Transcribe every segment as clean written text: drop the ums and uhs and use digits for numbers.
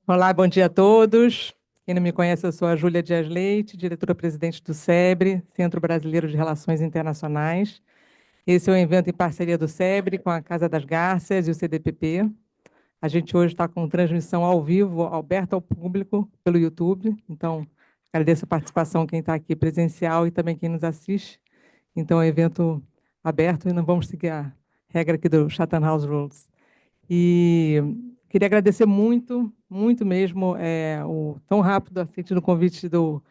Olá, bom dia a todos. Quem não me conhece, eu sou a Júlia Dias Leite, diretora-presidente do SEBRE, Centro Brasileiro de Relações Internacionais. Esse é um evento em parceria do SEBRE com a Casa das Garças e o CDPP. A gente hoje está com transmissão ao vivo, aberta ao público pelo YouTube. Então, agradeço a participação quem está aqui presencial e também quem nos assiste. Então, é um evento aberto e não vamos seguir a regra aqui do Chatham House Rules. E queria agradecer muito, muito mesmo, o tão rápido aceite do convite do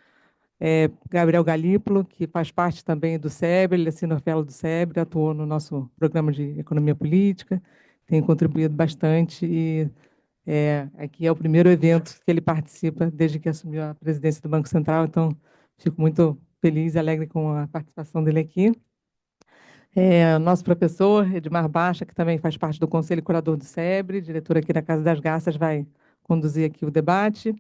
Gabriel Galípolo, que faz parte também do SEBRE, ele assina a novela do SEBRE, atuou no nosso programa de economia política, tem contribuído bastante e aqui é o primeiro evento que ele participa desde que assumiu a presidência do Banco Central, então fico muito feliz e alegre com a participação dele aqui. Nosso professor, Edmar Baixa, que também faz parte do Conselho Curador do SEBRE, diretor aqui da Casa das Garças, vai conduzir aqui o debate.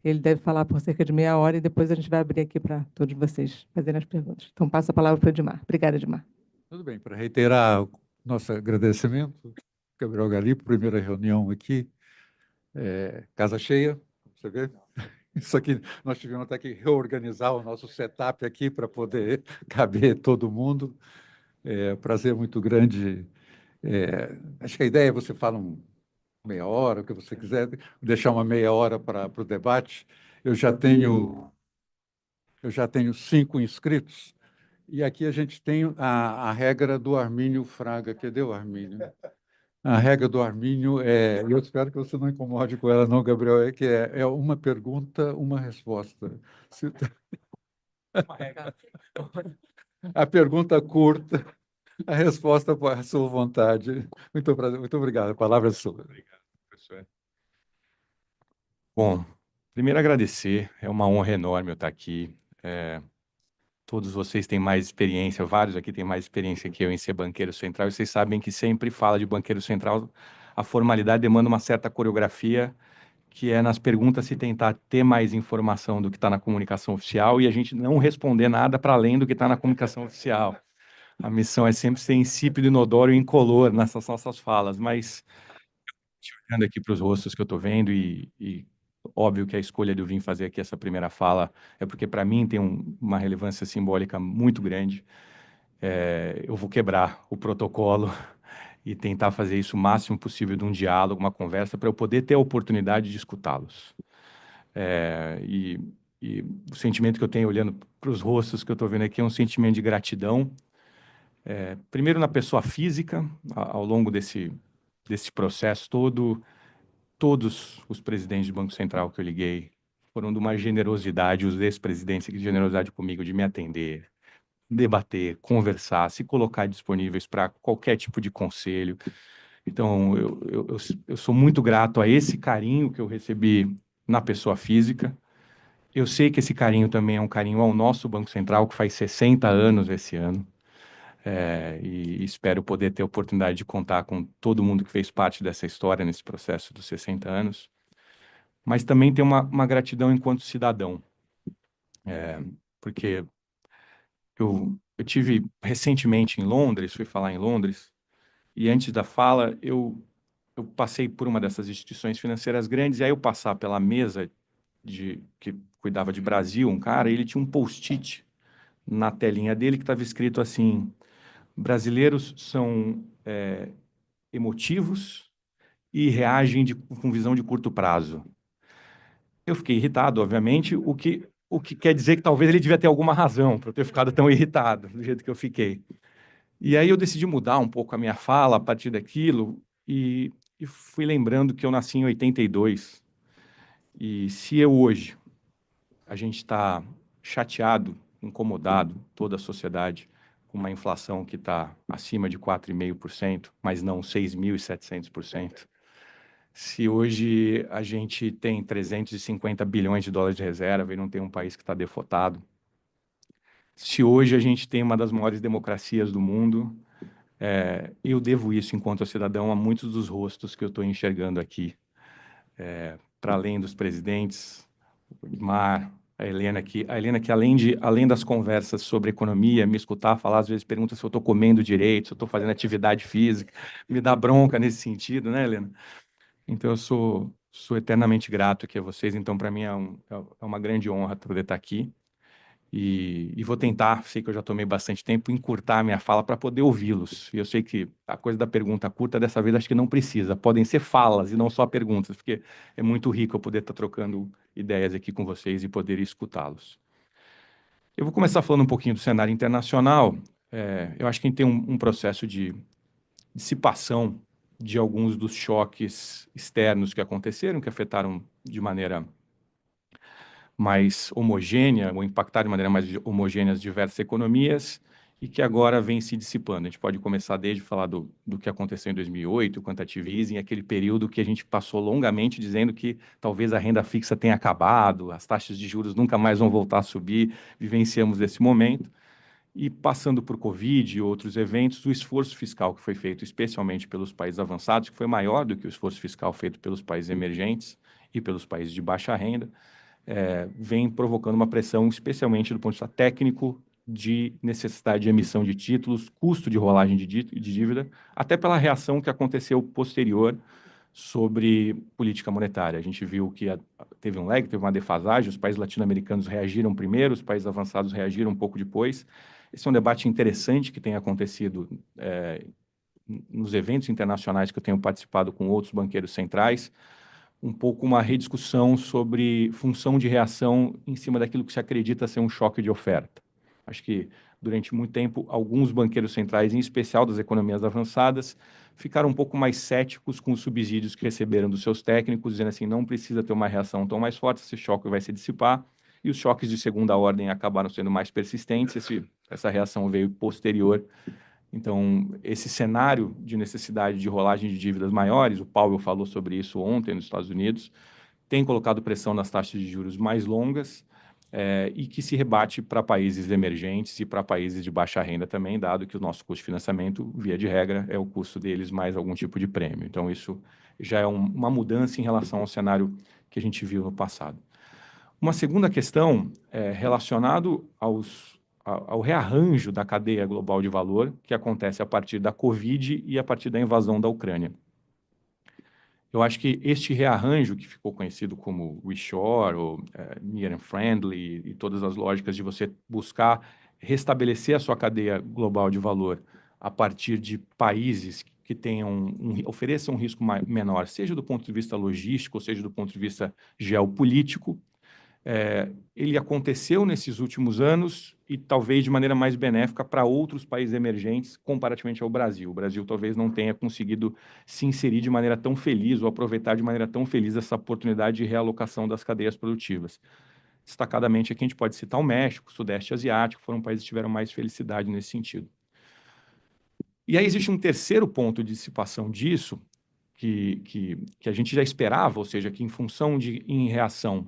Ele deve falar por cerca de meia hora e depois a gente vai abrir aqui para todos vocês fazerem as perguntas. Então, passo a palavra para o Edmar. Obrigada, Edmar. Tudo bem, para reiterar o nosso agradecimento, Gabriel Galípolo, primeira reunião aqui, casa cheia, você vê? Isso aqui, nós tivemos até que reorganizar o nosso setup aqui para poder caber todo mundo. Prazer muito grande. Acho que a ideia é você falar meia hora, o que você quiser, deixar uma meia hora para o debate. Eu já tenho 5 inscritos, e aqui a gente tem a regra do Armínio Fraga. Cadê o Armínio? A regra do Armínio eu espero que você não incomode com ela, não, Gabriel, que é uma pergunta, uma resposta. A pergunta curta, a resposta à sua vontade. Muito prazer, muito obrigado. A palavra é sua. Obrigado, professor. Bom, primeiro agradecer, é uma honra enorme eu estar aqui. Todos vocês têm mais experiência, vários aqui têm mais experiência que eu em ser banqueiro central, e vocês sabem que sempre fala de banqueiro central, a formalidade demanda uma certa coreografia, que é nas perguntas se tentar ter mais informação do que está na comunicação oficial e a gente não responder nada para além do que está na comunicação oficial. A missão é sempre ser insípido, inodoro e incolor nessas nossas falas, mas olhando aqui para os rostos que eu estou vendo e óbvio que a escolha de eu vir fazer aqui essa primeira fala é porque para mim tem uma relevância simbólica muito grande. Eu vou quebrar o protocolo e tentar fazer isso o máximo possível de um diálogo, uma conversa, para eu poder ter a oportunidade de escutá-los. E o sentimento que eu tenho olhando para os rostos que eu estou vendo aqui é um sentimento de gratidão. Primeiro na pessoa física, ao longo desse processo todo, todos os presidentes do Banco Central que eu liguei foram de uma generosidade, os ex-presidentes de generosidade comigo, de me atender, debater, conversar, se colocar disponíveis para qualquer tipo de conselho. Então, eu sou muito grato a esse carinho que eu recebi na pessoa física. Eu sei que esse carinho também é um carinho ao nosso Banco Central, que faz 60 anos esse ano. E espero poder ter a oportunidade de contar com todo mundo que fez parte dessa história nesse processo dos 60 anos. Mas também tem uma gratidão enquanto cidadão. Porque eu tive recentemente em Londres, fui falar em Londres, e antes da fala eu passei por uma dessas instituições financeiras grandes, e aí eu passar pela mesa que cuidava de Brasil, um cara, ele tinha um post-it na telinha dele que estava escrito assim: brasileiros são emotivos e reagem com visão de curto prazo. Eu fiquei irritado, obviamente, o que quer dizer que talvez ele devia ter alguma razão para eu ter ficado tão irritado do jeito que eu fiquei. E aí eu decidi mudar um pouco a minha fala a partir daquilo e fui lembrando que eu nasci em 82. E se eu hoje, a gente está chateado, incomodado, toda a sociedade, com uma inflação que está acima de 4,5%, mas não 6.700%. Se hoje a gente tem 350 bilhões de dólares de reserva e não tem um país que está defotado, se hoje a gente tem uma das maiores democracias do mundo, eu devo isso, enquanto cidadão, a muitos dos rostos que eu estou enxergando aqui. Para além dos presidentes, o Edmar, a Helena, que além das conversas sobre economia, me escutar falar, às vezes pergunta se eu estou comendo direito, se eu estou fazendo atividade física, me dá bronca nesse sentido, né, Helena? Então, eu sou eternamente grato aqui a vocês. Então, para mim, é uma grande honra poder estar aqui. E vou tentar, sei que eu já tomei bastante tempo, encurtar a minha fala para poder ouvi-los. E eu sei que a coisa da pergunta curta, dessa vez, acho que não precisa. Podem ser falas e não só perguntas, porque é muito rico eu poder estar trocando ideias aqui com vocês e poder escutá-los. Eu vou começar falando um pouquinho do cenário internacional. Eu acho que a gente tem um processo de dissipação de alguns dos choques externos que aconteceram, que afetaram de maneira mais homogênea, ou impactar de maneira mais homogênea as diversas economias, e que agora vem se dissipando. A gente pode começar desde falar do que aconteceu em 2008, o quantitative easing, aquele período que a gente passou longamente dizendo que talvez a renda fixa tenha acabado, as taxas de juros nunca mais vão voltar a subir, vivenciamos esse momento. E passando por Covid e outros eventos, o esforço fiscal que foi feito, especialmente pelos países avançados, que foi maior do que o esforço fiscal feito pelos países emergentes e pelos países de baixa renda, vem provocando uma pressão, especialmente do ponto de vista técnico, de necessidade de emissão de títulos, custo de rolagem de dívida, até pela reação que aconteceu posterior sobre política monetária. A gente viu que teve um lag, teve uma defasagem, os países latino-americanos reagiram primeiro, os países avançados reagiram um pouco depois. Esse é um debate interessante que tem acontecido nos eventos internacionais que eu tenho participado com outros banqueiros centrais, um pouco uma rediscussão sobre função de reação em cima daquilo que se acredita ser um choque de oferta. Acho que, durante muito tempo, alguns banqueiros centrais, em especial das economias avançadas, ficaram um pouco mais céticos com os subsídios que receberam dos seus técnicos, dizendo assim, não precisa ter uma reação tão mais forte, esse choque vai se dissipar, e os choques de segunda ordem acabaram sendo mais persistentes, essa reação veio posterior. Então, esse cenário de necessidade de rolagem de dívidas maiores, o Powell falou sobre isso ontem nos Estados Unidos, tem colocado pressão nas taxas de juros mais longas e que se rebate para países emergentes e para países de baixa renda também, dado que o nosso custo de financiamento, via de regra, é o custo deles mais algum tipo de prêmio. Então, isso já é uma mudança em relação ao cenário que a gente viu no passado. Uma segunda questão é relacionado ao rearranjo da cadeia global de valor que acontece a partir da Covid e a partir da invasão da Ucrânia. Eu acho que este rearranjo, que ficou conhecido como reshore, ou near and friendly, e todas as lógicas de você buscar restabelecer a sua cadeia global de valor a partir de países que tenham ofereçam um risco menor, seja do ponto de vista logístico, seja do ponto de vista geopolítico, ele aconteceu nesses últimos anos e talvez de maneira mais benéfica para outros países emergentes comparativamente ao Brasil. O Brasil talvez não tenha conseguido se inserir de maneira tão feliz ou aproveitar de maneira tão feliz essa oportunidade de realocação das cadeias produtivas. Destacadamente aqui a gente pode citar o México, o Sudeste Asiático, foram países que tiveram mais felicidade nesse sentido. E aí existe um terceiro ponto de dissipação disso, que a gente já esperava, ou seja, que em função em reação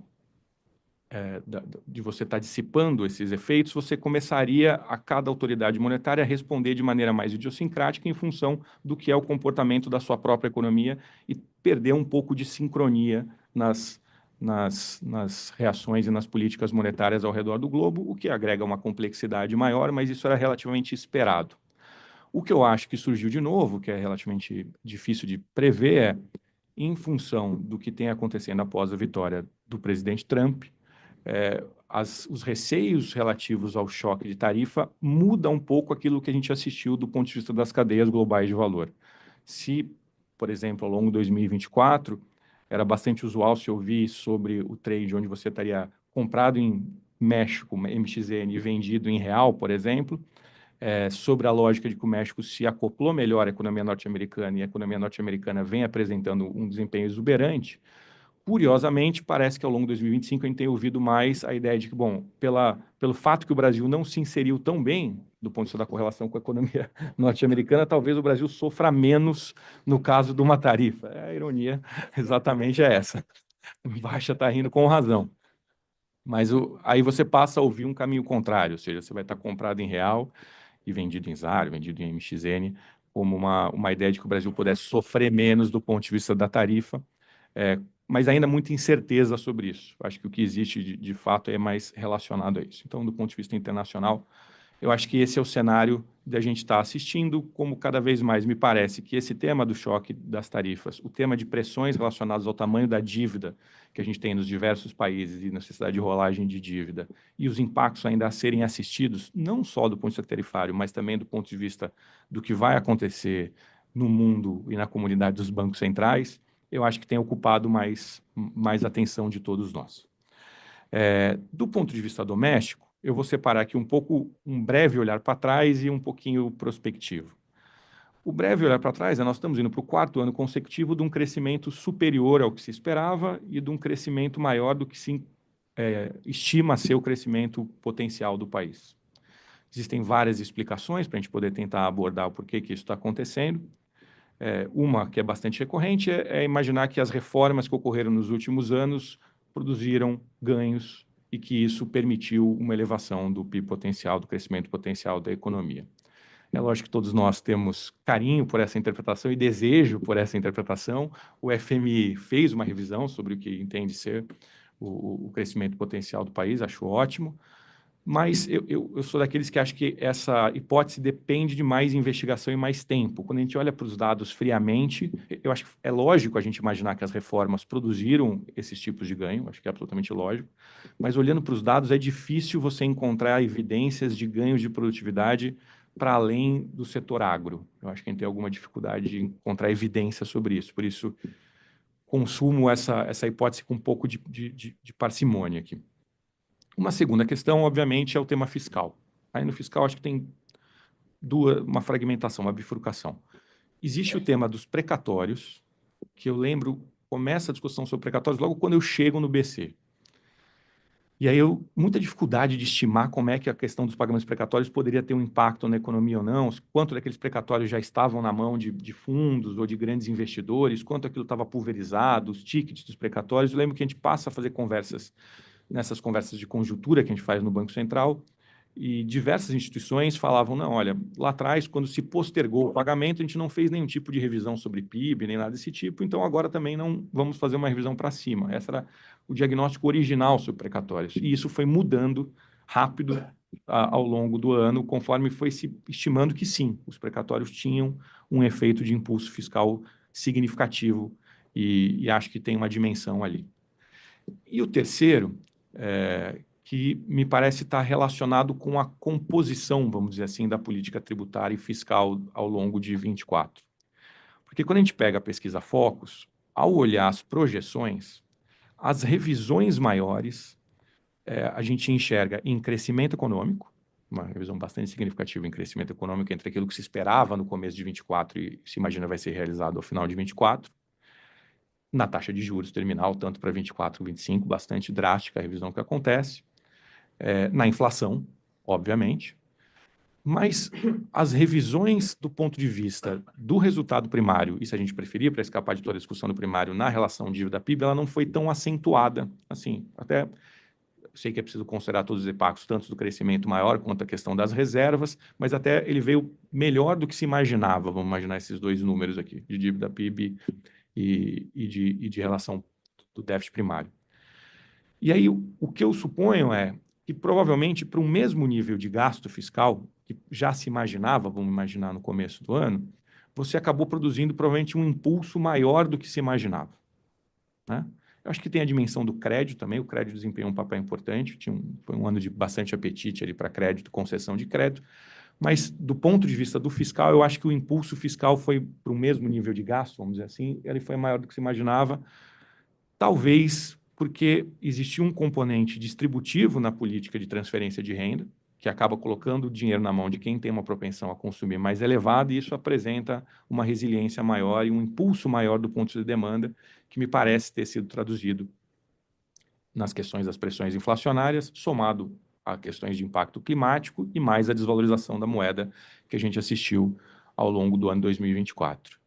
de você estar dissipando esses efeitos, você começaria a cada autoridade monetária a responder de maneira mais idiosincrática em função do que é o comportamento da sua própria economia e perder um pouco de sincronia nas reações e nas políticas monetárias ao redor do globo, o que agrega uma complexidade maior, mas isso era relativamente esperado. O que eu acho que surgiu de novo, que é relativamente difícil de prever, em função do que tem acontecendo após a vitória do presidente Trump, os receios relativos ao choque de tarifa mudam um pouco aquilo que a gente assistiu do ponto de vista das cadeias globais de valor. Se, por exemplo, ao longo de 2024, era bastante usual se ouvir sobre o trade onde você estaria comprado em México, MXN, e vendido em real, por exemplo, sobre a lógica de que o México se acoplou melhor à economia norte-americana e a economia norte-americana vem apresentando um desempenho exuberante. Curiosamente, parece que ao longo de 2025 a gente tem ouvido mais a ideia de que, bom, pelo fato que o Brasil não se inseriu tão bem do ponto de vista da correlação com a economia norte-americana, talvez o Brasil sofra menos no caso de uma tarifa. A ironia exatamente é essa. Baixa está rindo com razão. Mas aí você passa a ouvir um caminho contrário, ou seja, você vai estar comprado em real e vendido em ZAR, vendido em MXN, como uma ideia de que o Brasil pudesse sofrer menos do ponto de vista da tarifa, mas ainda muita incerteza sobre isso. Acho que o que existe de fato é mais relacionado a isso. Então, do ponto de vista internacional, Eu acho que esse é o cenário da gente estar assistindo, como cada vez mais me parece que esse tema do choque das tarifas, o tema de pressões relacionadas ao tamanho da dívida que a gente tem nos diversos países e necessidade de rolagem de dívida, e os impactos ainda a serem assistidos, não só do ponto de vista tarifário, mas também do ponto de vista do que vai acontecer no mundo e na comunidade dos bancos centrais, eu acho que tem ocupado mais atenção de todos nós. Do ponto de vista doméstico, eu vou separar aqui um pouco, um breve olhar para trás e um pouquinho prospectivo. O breve olhar para trás, nós estamos indo para o 4º ano consecutivo de um crescimento superior ao que se esperava e de um crescimento maior do que se estima ser o crescimento potencial do país. Existem várias explicações para a gente poder tentar abordar o porquê que isso está acontecendo. Uma que é bastante recorrente é imaginar que as reformas que ocorreram nos últimos anos produziram ganhos e que isso permitiu uma elevação do PIB potencial, do crescimento potencial da economia. É lógico que todos nós temos carinho por essa interpretação e desejo por essa interpretação. O FMI fez uma revisão sobre o que entende ser o crescimento potencial do país, acho ótimo, mas eu sou daqueles que acham que essa hipótese depende de mais investigação e mais tempo. Quando a gente olha para os dados friamente, eu acho que é lógico a gente imaginar que as reformas produziram esses tipos de ganho, acho que é absolutamente lógico, mas olhando para os dados é difícil você encontrar evidências de ganhos de produtividade para além do setor agro. Eu acho que a gente tem alguma dificuldade de encontrar evidência sobre isso, por isso consumo essa hipótese com um pouco de parcimônia aqui. Uma segunda questão, obviamente, é o tema fiscal. Aí no fiscal acho que tem uma fragmentação, uma bifurcação. Existe o tema dos precatórios, que eu lembro, começa a discussão sobre precatórios logo quando eu chego no BC. E aí muita dificuldade de estimar como é que a questão dos pagamentos precatórios poderia ter um impacto na economia ou não, quanto daqueles precatórios já estavam na mão de fundos ou de grandes investidores, quanto aquilo estava pulverizado, os tickets dos precatórios. Eu lembro que a gente passa a fazer nessas conversas de conjuntura que a gente faz no Banco Central, e diversas instituições falavam, não, olha, lá atrás, quando se postergou o pagamento, a gente não fez nenhum tipo de revisão sobre PIB, nem nada desse tipo, então agora também não vamos fazer uma revisão para cima. Esse era o diagnóstico original sobre precatórios, e isso foi mudando rápido ao longo do ano, conforme foi se estimando que sim, os precatórios tinham um efeito de impulso fiscal significativo, e acho que tem uma dimensão ali. E o terceiro, que me parece estar relacionado com a composição, vamos dizer assim, da política tributária e fiscal ao longo de 24. Porque quando a gente pega a pesquisa Focus, ao olhar as projeções, as revisões maiores, a gente enxerga em crescimento econômico, uma revisão bastante significativa em crescimento econômico entre aquilo que se esperava no começo de 24 e se imagina vai ser realizado ao final de 24, na taxa de juros terminal, tanto para 24 e 25, bastante drástica a revisão que acontece, na inflação, obviamente, mas as revisões do ponto de vista do resultado primário, e se a gente preferir, para escapar de toda a discussão do primário, na relação dívida-PIB, ela não foi tão acentuada, assim, até sei que é preciso considerar todos os impactos, tanto do crescimento maior quanto a questão das reservas, mas até ele veio melhor do que se imaginava, vamos imaginar esses dois números aqui, de dívida-PIB e de relação do déficit primário. E aí, o que eu suponho é que provavelmente para um mesmo nível de gasto fiscal, que já se imaginava, vamos imaginar no começo do ano, você acabou produzindo provavelmente um impulso maior do que se imaginava, né? Eu acho que tem a dimensão do crédito também, o crédito desempenhou um papel importante, foi um ano de bastante apetite ali para crédito, concessão de crédito, mas do ponto de vista do fiscal, eu acho que o impulso fiscal foi para o mesmo nível de gasto, vamos dizer assim, ele foi maior do que se imaginava, talvez porque existia um componente distributivo na política de transferência de renda, que acaba colocando o dinheiro na mão de quem tem uma propensão a consumir mais elevada, e isso apresenta uma resiliência maior e um impulso maior do ponto de demanda, que me parece ter sido traduzido nas questões das pressões inflacionárias, somado a questões de impacto climático e mais a desvalorização da moeda que a gente assistiu ao longo do ano 2024.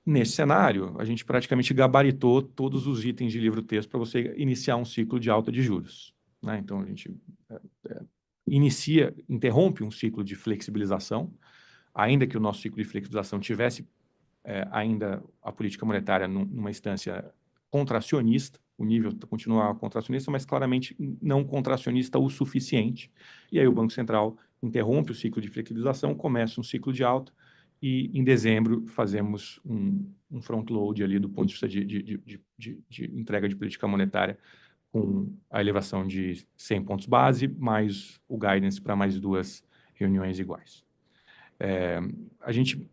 Nesse cenário, a gente praticamente gabaritou todos os itens de livro-texto para você iniciar um ciclo de alta de juros, né? Então, a gente interrompe um ciclo de flexibilização, ainda que o nosso ciclo de flexibilização tivesse ainda a política monetária numa instância contracionista, o nível continua contracionista, mas claramente não contracionista o suficiente. E aí o Banco Central interrompe o ciclo de flexibilização, começa um ciclo de alta, e em dezembro fazemos um front-load ali do ponto de vista de entrega de política monetária, com a elevação de 100 pontos base, mais o guidance para mais 2 reuniões iguais. A gente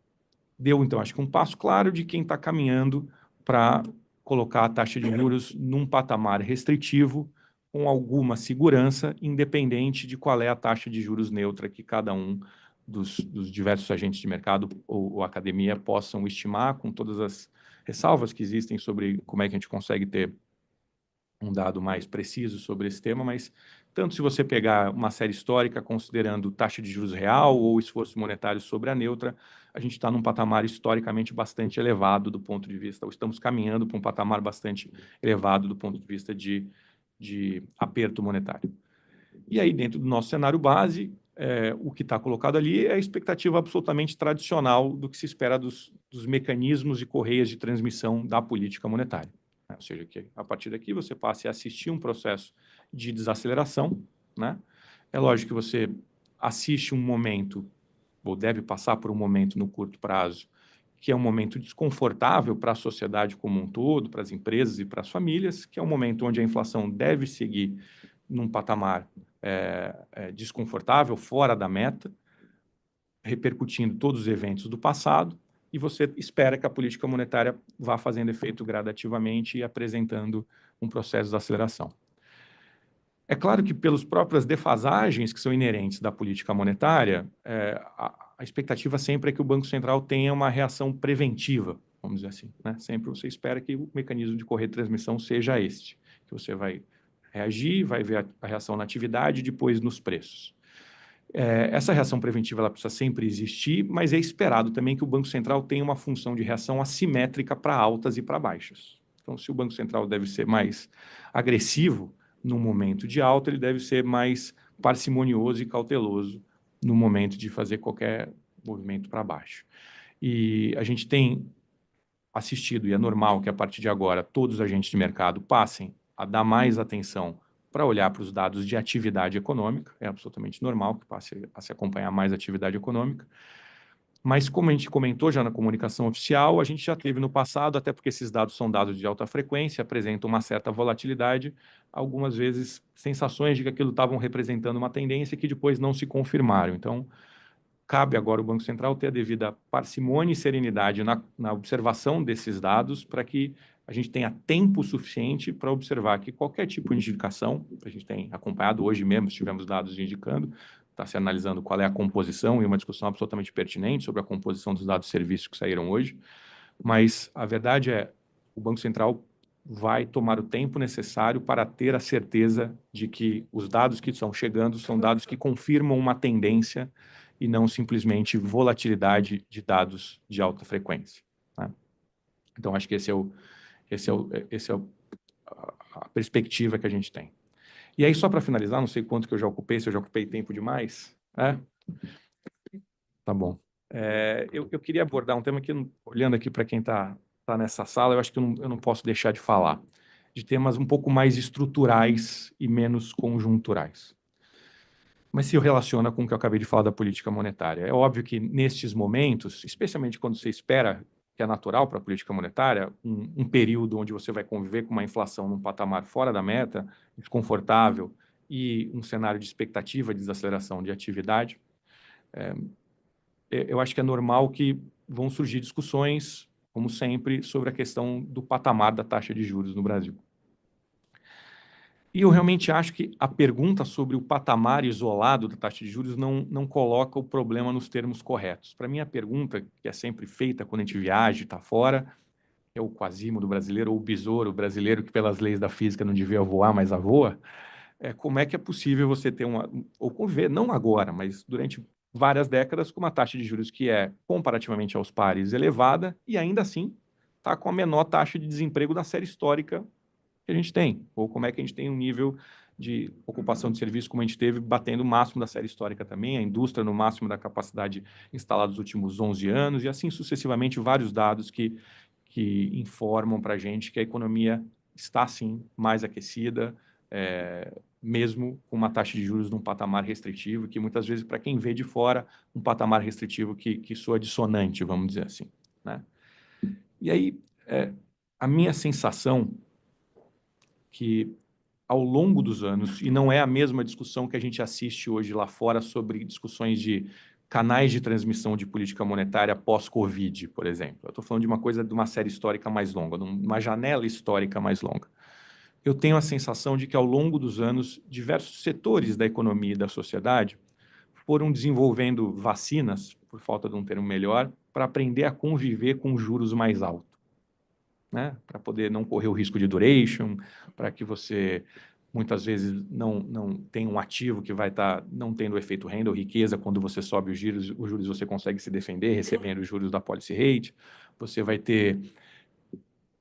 deu, então, acho que um passo claro de quem está caminhando para colocar a taxa de juros num patamar restritivo, com alguma segurança, independente de qual é a taxa de juros neutra que cada um dos diversos agentes de mercado ou academia possam estimar, com todas as ressalvas que existem sobre como é que a gente consegue ter um dado mais preciso sobre esse tema, mas tanto se você pegar uma série histórica considerando taxa de juros real ou esforço monetário sobre a neutra, a gente está num patamar historicamente bastante elevado do ponto de vista, ou estamos caminhando para um patamar bastante elevado do ponto de vista de aperto monetário. E aí, dentro do nosso cenário base, o que está colocado ali é a expectativa absolutamente tradicional do que se espera dos mecanismos e correias de transmissão da política monetária. Ou seja, que a partir daqui você passe a assistir um processo de desaceleração, né? É lógico que você assiste um momento, ou deve passar por um momento no curto prazo, que é um momento desconfortável para a sociedade como um todo, para as empresas e para as famílias, que é um momento onde a inflação deve seguir num patamar desconfortável, fora da meta, repercutindo todos os eventos do passado, e você espera que a política monetária vá fazendo efeito gradativamente e apresentando um processo de aceleração. É claro que, pelas próprias defasagens que são inerentes da política monetária, a expectativa sempre é que o Banco Central tenha uma reação preventiva, vamos dizer assim, né? Sempre você espera que o mecanismo de correia de transmissão seja este, que você vai reagir, vai ver a reação na atividade e depois nos preços. Essa reação preventiva ela precisa sempre existir, mas é esperado também que o Banco Central tenha uma função de reação assimétrica para altas e para baixas. Então, se o Banco Central deve ser mais agressivo no momento de alta, ele deve ser mais parcimonioso e cauteloso no momento de fazer qualquer movimento para baixo. E a gente tem assistido, e é normal que a partir de agora todos os agentes de mercado passem a dar mais atenção para olhar para os dados de atividade econômica, é absolutamente normal que passe a se acompanhar mais atividade econômica, mas como a gente comentou já na comunicação oficial, a gente já teve no passado, até porque esses dados são dados de alta frequência, apresentam uma certa volatilidade, algumas vezes sensações de que aquilo estavam representando uma tendência que depois não se confirmaram. Então, cabe agora ao Banco Central ter a devida parcimônia e serenidade na observação desses dados para que a gente tenha tempo suficiente para observar que qualquer tipo de indicação, a gente tem acompanhado hoje mesmo, tivemos dados indicando, está se analisando qual é a composição e uma discussão absolutamente pertinente sobre a composição dos dados de serviços que saíram hoje, mas a verdade é o Banco Central vai tomar o tempo necessário para ter a certeza de que os dados que estão chegando são dados que confirmam uma tendência e não simplesmente volatilidade de dados de alta frequência, né? Então, acho que essa é a perspectiva que a gente tem. E aí, só para finalizar, não sei quanto que eu já ocupei, se eu já ocupei tempo demais. Tá bom. Eu queria abordar um tema que, olhando aqui para quem está nessa sala, eu acho que eu não posso deixar de falar, de temas um pouco mais estruturais e menos conjunturais. Mas se relaciona com o que eu acabei de falar da política monetária. É óbvio que, nestes momentos, especialmente quando você espera, que é natural para a política monetária, um período onde você vai conviver com uma inflação num patamar fora da meta, desconfortável, e um cenário de expectativa de desaceleração de atividade, eu acho que é normal que vão surgir discussões, como sempre, sobre a questão do patamar da taxa de juros no Brasil. E eu realmente acho que a pergunta sobre o patamar isolado da taxa de juros não coloca o problema nos termos corretos. Para mim, a pergunta que é sempre feita quando a gente viaja e está fora, é o Quasimodo brasileiro, ou o besouro brasileiro, que pelas leis da física não devia voar, mas voa, como é que é possível você ter ou conviver, não agora, mas durante várias décadas, com uma taxa de juros que é, comparativamente aos pares, elevada, e ainda assim está com a menor taxa de desemprego da série histórica que a gente tem, ou como é que a gente tem um nível de ocupação de serviço como a gente teve, batendo o máximo da série histórica também, a indústria no máximo da capacidade instalada nos últimos 11 anos, e assim sucessivamente vários dados que informam para a gente que a economia está, sim, mais aquecida, mesmo com uma taxa de juros num patamar restritivo, que muitas vezes, para quem vê de fora, um patamar restritivo que soa dissonante, vamos dizer assim, né? E aí, a minha sensação que ao longo dos anos, e não é a mesma discussão que a gente assiste hoje lá fora sobre discussões de canais de transmissão de política monetária pós-Covid, por exemplo. Eu estou falando de uma coisa de uma série histórica mais longa, de uma janela histórica mais longa. Eu tenho a sensação de que ao longo dos anos, diversos setores da economia e da sociedade foram desenvolvendo vacinas, por falta de um termo melhor, para aprender a conviver com juros mais altos, né? Para poder não correr o risco de duration, para que você muitas vezes não tenha um ativo que vai estar não tendo o efeito renda ou riqueza quando você sobe os juros você consegue se defender recebendo os juros da policy rate. Você vai ter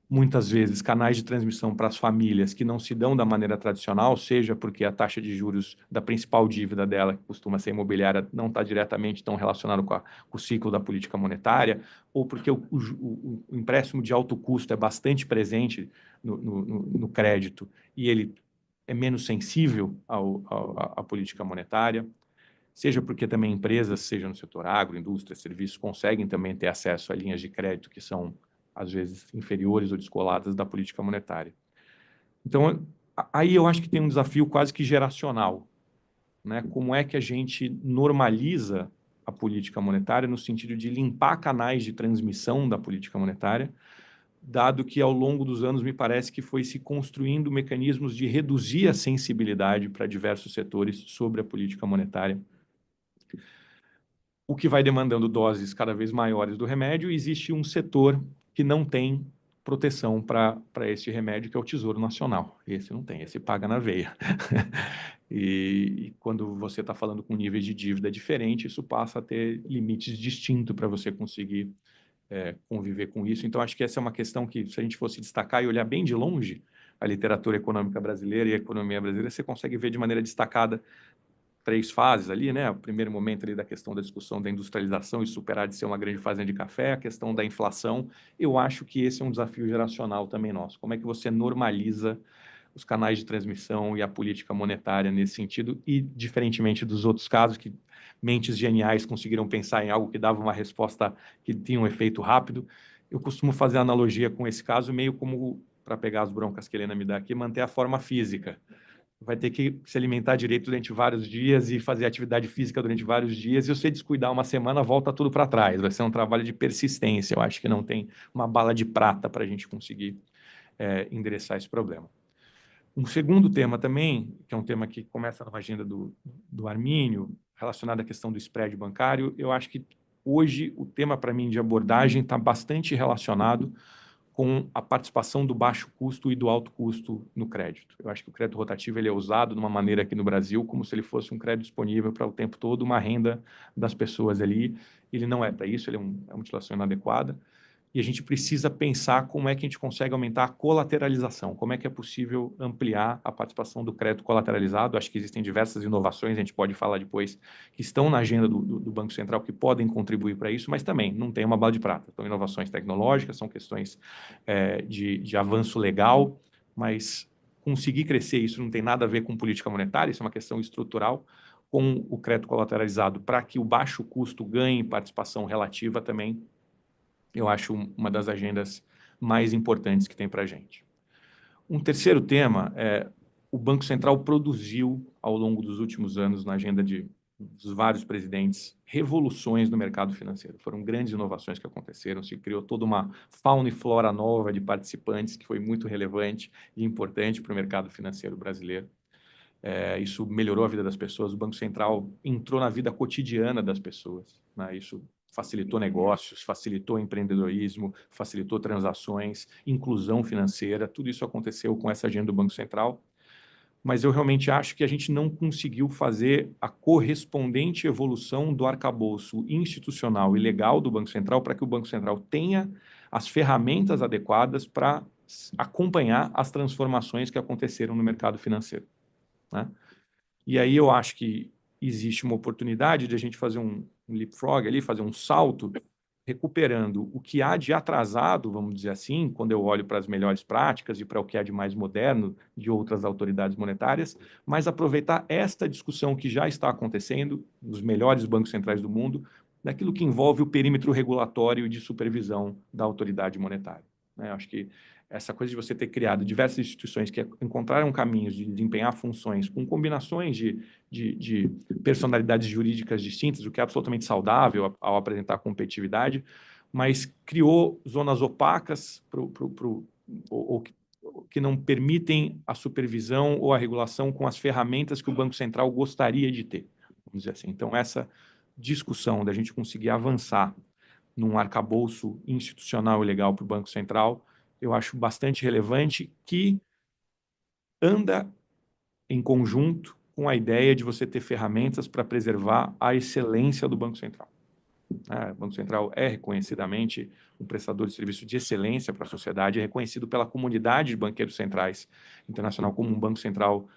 muitas vezes canais de transmissão para as famílias que não se dão da maneira tradicional, seja porque a taxa de juros da principal dívida dela, que costuma ser imobiliária, não está diretamente tão relacionado com o ciclo da política monetária, ou porque o empréstimo de alto custo é bastante presente no crédito e ele é menos sensível à política monetária, seja porque também empresas, seja no setor agro, indústria, serviços, conseguem também ter acesso a linhas de crédito que são às vezes inferiores ou descoladas da política monetária. Então, aí eu acho que tem um desafio quase que geracional, né? Como é que a gente normaliza a política monetária no sentido de limpar canais de transmissão da política monetária, dado que ao longo dos anos me parece que foi se construindo mecanismos de reduzir a sensibilidade para diversos setores sobre a política monetária, o que vai demandando doses cada vez maiores do remédio, e existe um setor que não tem proteção para esse remédio, que é o Tesouro Nacional. Esse não tem, esse paga na veia. E quando você está falando com níveis de dívida diferentes, isso passa a ter limites distintos para você conseguir conviver com isso. Então, acho que essa é uma questão que, se a gente fosse destacar e olhar bem de longe a literatura econômica brasileira e a economia brasileira, você consegue ver de maneira destacada 3 fases ali, né? O primeiro momento ali da questão da discussão da industrialização e superar de ser uma grande fazenda de café, a questão da inflação. Eu acho que esse é um desafio geracional também nosso. Como é que você normaliza os canais de transmissão e a política monetária nesse sentido? E, diferentemente dos outros casos, que mentes geniais conseguiram pensar em algo que dava uma resposta que tinha um efeito rápido, eu costumo fazer a analogia com esse caso meio como, para pegar as broncas que a Helena me dá aqui, manter a forma física. Vai ter que se alimentar direito durante vários dias e fazer atividade física durante vários dias, e se você descuidar uma semana, volta tudo para trás. Vai ser um trabalho de persistência. Eu acho que não tem uma bala de prata para a gente conseguir endereçar esse problema. Um segundo tema também, que é um tema que começa na agenda do Armínio, relacionado à questão do spread bancário, eu acho que hoje o tema, para mim, de abordagem está bastante relacionado com a participação do baixo custo e do alto custo no crédito. Eu acho que o crédito rotativo ele é usado de uma maneira aqui no Brasil como se ele fosse um crédito disponível para o tempo todo, uma renda das pessoas ali. Ele não é para isso, ele é uma utilização inadequada. E a gente precisa pensar como é que a gente consegue aumentar a colateralização, como é que é possível ampliar a participação do crédito colateralizado. Acho que existem diversas inovações, a gente pode falar depois, que estão na agenda do Banco Central, que podem contribuir para isso, mas também não tem uma bala de prata. São inovações tecnológicas, são questões de avanço legal, mas conseguir crescer isso não tem nada a ver com política monetária, isso é uma questão estrutural, com o crédito colateralizado, para que o baixo custo ganhe participação relativa também. Eu acho uma das agendas mais importantes que tem para a gente. Um terceiro tema é o Banco Central produziu, ao longo dos últimos anos, na agenda dos vários presidentes, revoluções no mercado financeiro. Foram grandes inovações que aconteceram, se criou toda uma fauna e flora nova de participantes, que foi muito relevante e importante para o mercado financeiro brasileiro. Isso melhorou a vida das pessoas, o Banco Central entrou na vida cotidiana das pessoas, né? Isso facilitou negócios, facilitou empreendedorismo, facilitou transações, inclusão financeira, tudo isso aconteceu com essa agenda do Banco Central, mas eu realmente acho que a gente não conseguiu fazer a correspondente evolução do arcabouço institucional e legal do Banco Central para que o Banco Central tenha as ferramentas adequadas para acompanhar as transformações que aconteceram no mercado financeiro, né? E aí eu acho que existe uma oportunidade de a gente fazer um leapfrog ali, fazer um salto recuperando o que há de atrasado, vamos dizer assim, quando eu olho para as melhores práticas e para o que há de mais moderno de outras autoridades monetárias, mas aproveitar esta discussão que já está acontecendo nos melhores bancos centrais do mundo, daquilo que envolve o perímetro regulatório e de supervisão da autoridade monetária. Acho que essa coisa de você ter criado diversas instituições que encontraram caminhos de desempenhar funções com combinações de personalidades jurídicas distintas, o que é absolutamente saudável ao apresentar competitividade, mas criou zonas opacas que não permitem a supervisão ou a regulação com as ferramentas que o Banco Central gostaria de ter, vamos dizer assim. Então, essa discussão da gente conseguir avançar num arcabouço institucional e legal para o Banco Central, eu acho bastante relevante, que anda em conjunto com a ideia de você ter ferramentas para preservar a excelência do Banco Central. O Banco Central é reconhecidamente um prestador de serviço de excelência para a sociedade, é reconhecido pela comunidade de banqueiros centrais internacional como um banco central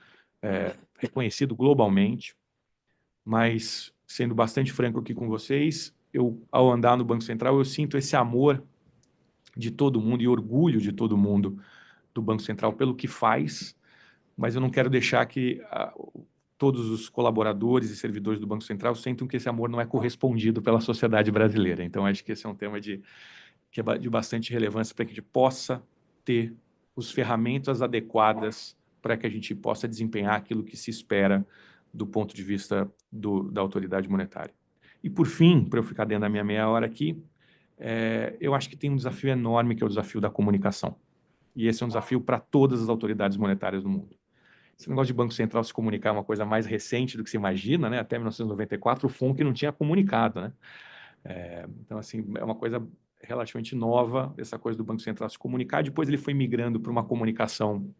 reconhecido globalmente, mas, sendo bastante franco aqui com vocês, ao andar no Banco Central, eu sinto esse amor de todo mundo e orgulho de todo mundo do Banco Central pelo que faz, mas eu não quero deixar que todos os colaboradores e servidores do Banco Central sintam que esse amor não é correspondido pela sociedade brasileira. Então, acho que esse é um tema que é de bastante relevância para que a gente possa ter as ferramentas adequadas para que a gente possa desempenhar aquilo que se espera do ponto de vista da autoridade monetária. E, por fim, para eu ficar dentro da minha meia hora aqui, eu acho que tem um desafio enorme, que é o desafio da comunicação. E esse é um desafio para todas as autoridades monetárias do mundo. Esse negócio de Banco Central se comunicar é uma coisa mais recente do que se imagina, né? Até 1994, o FONC não tinha comunicado, né? Então, assim, é uma coisa relativamente nova, essa coisa do Banco Central se comunicar. Depois ele foi migrando para uma comunicação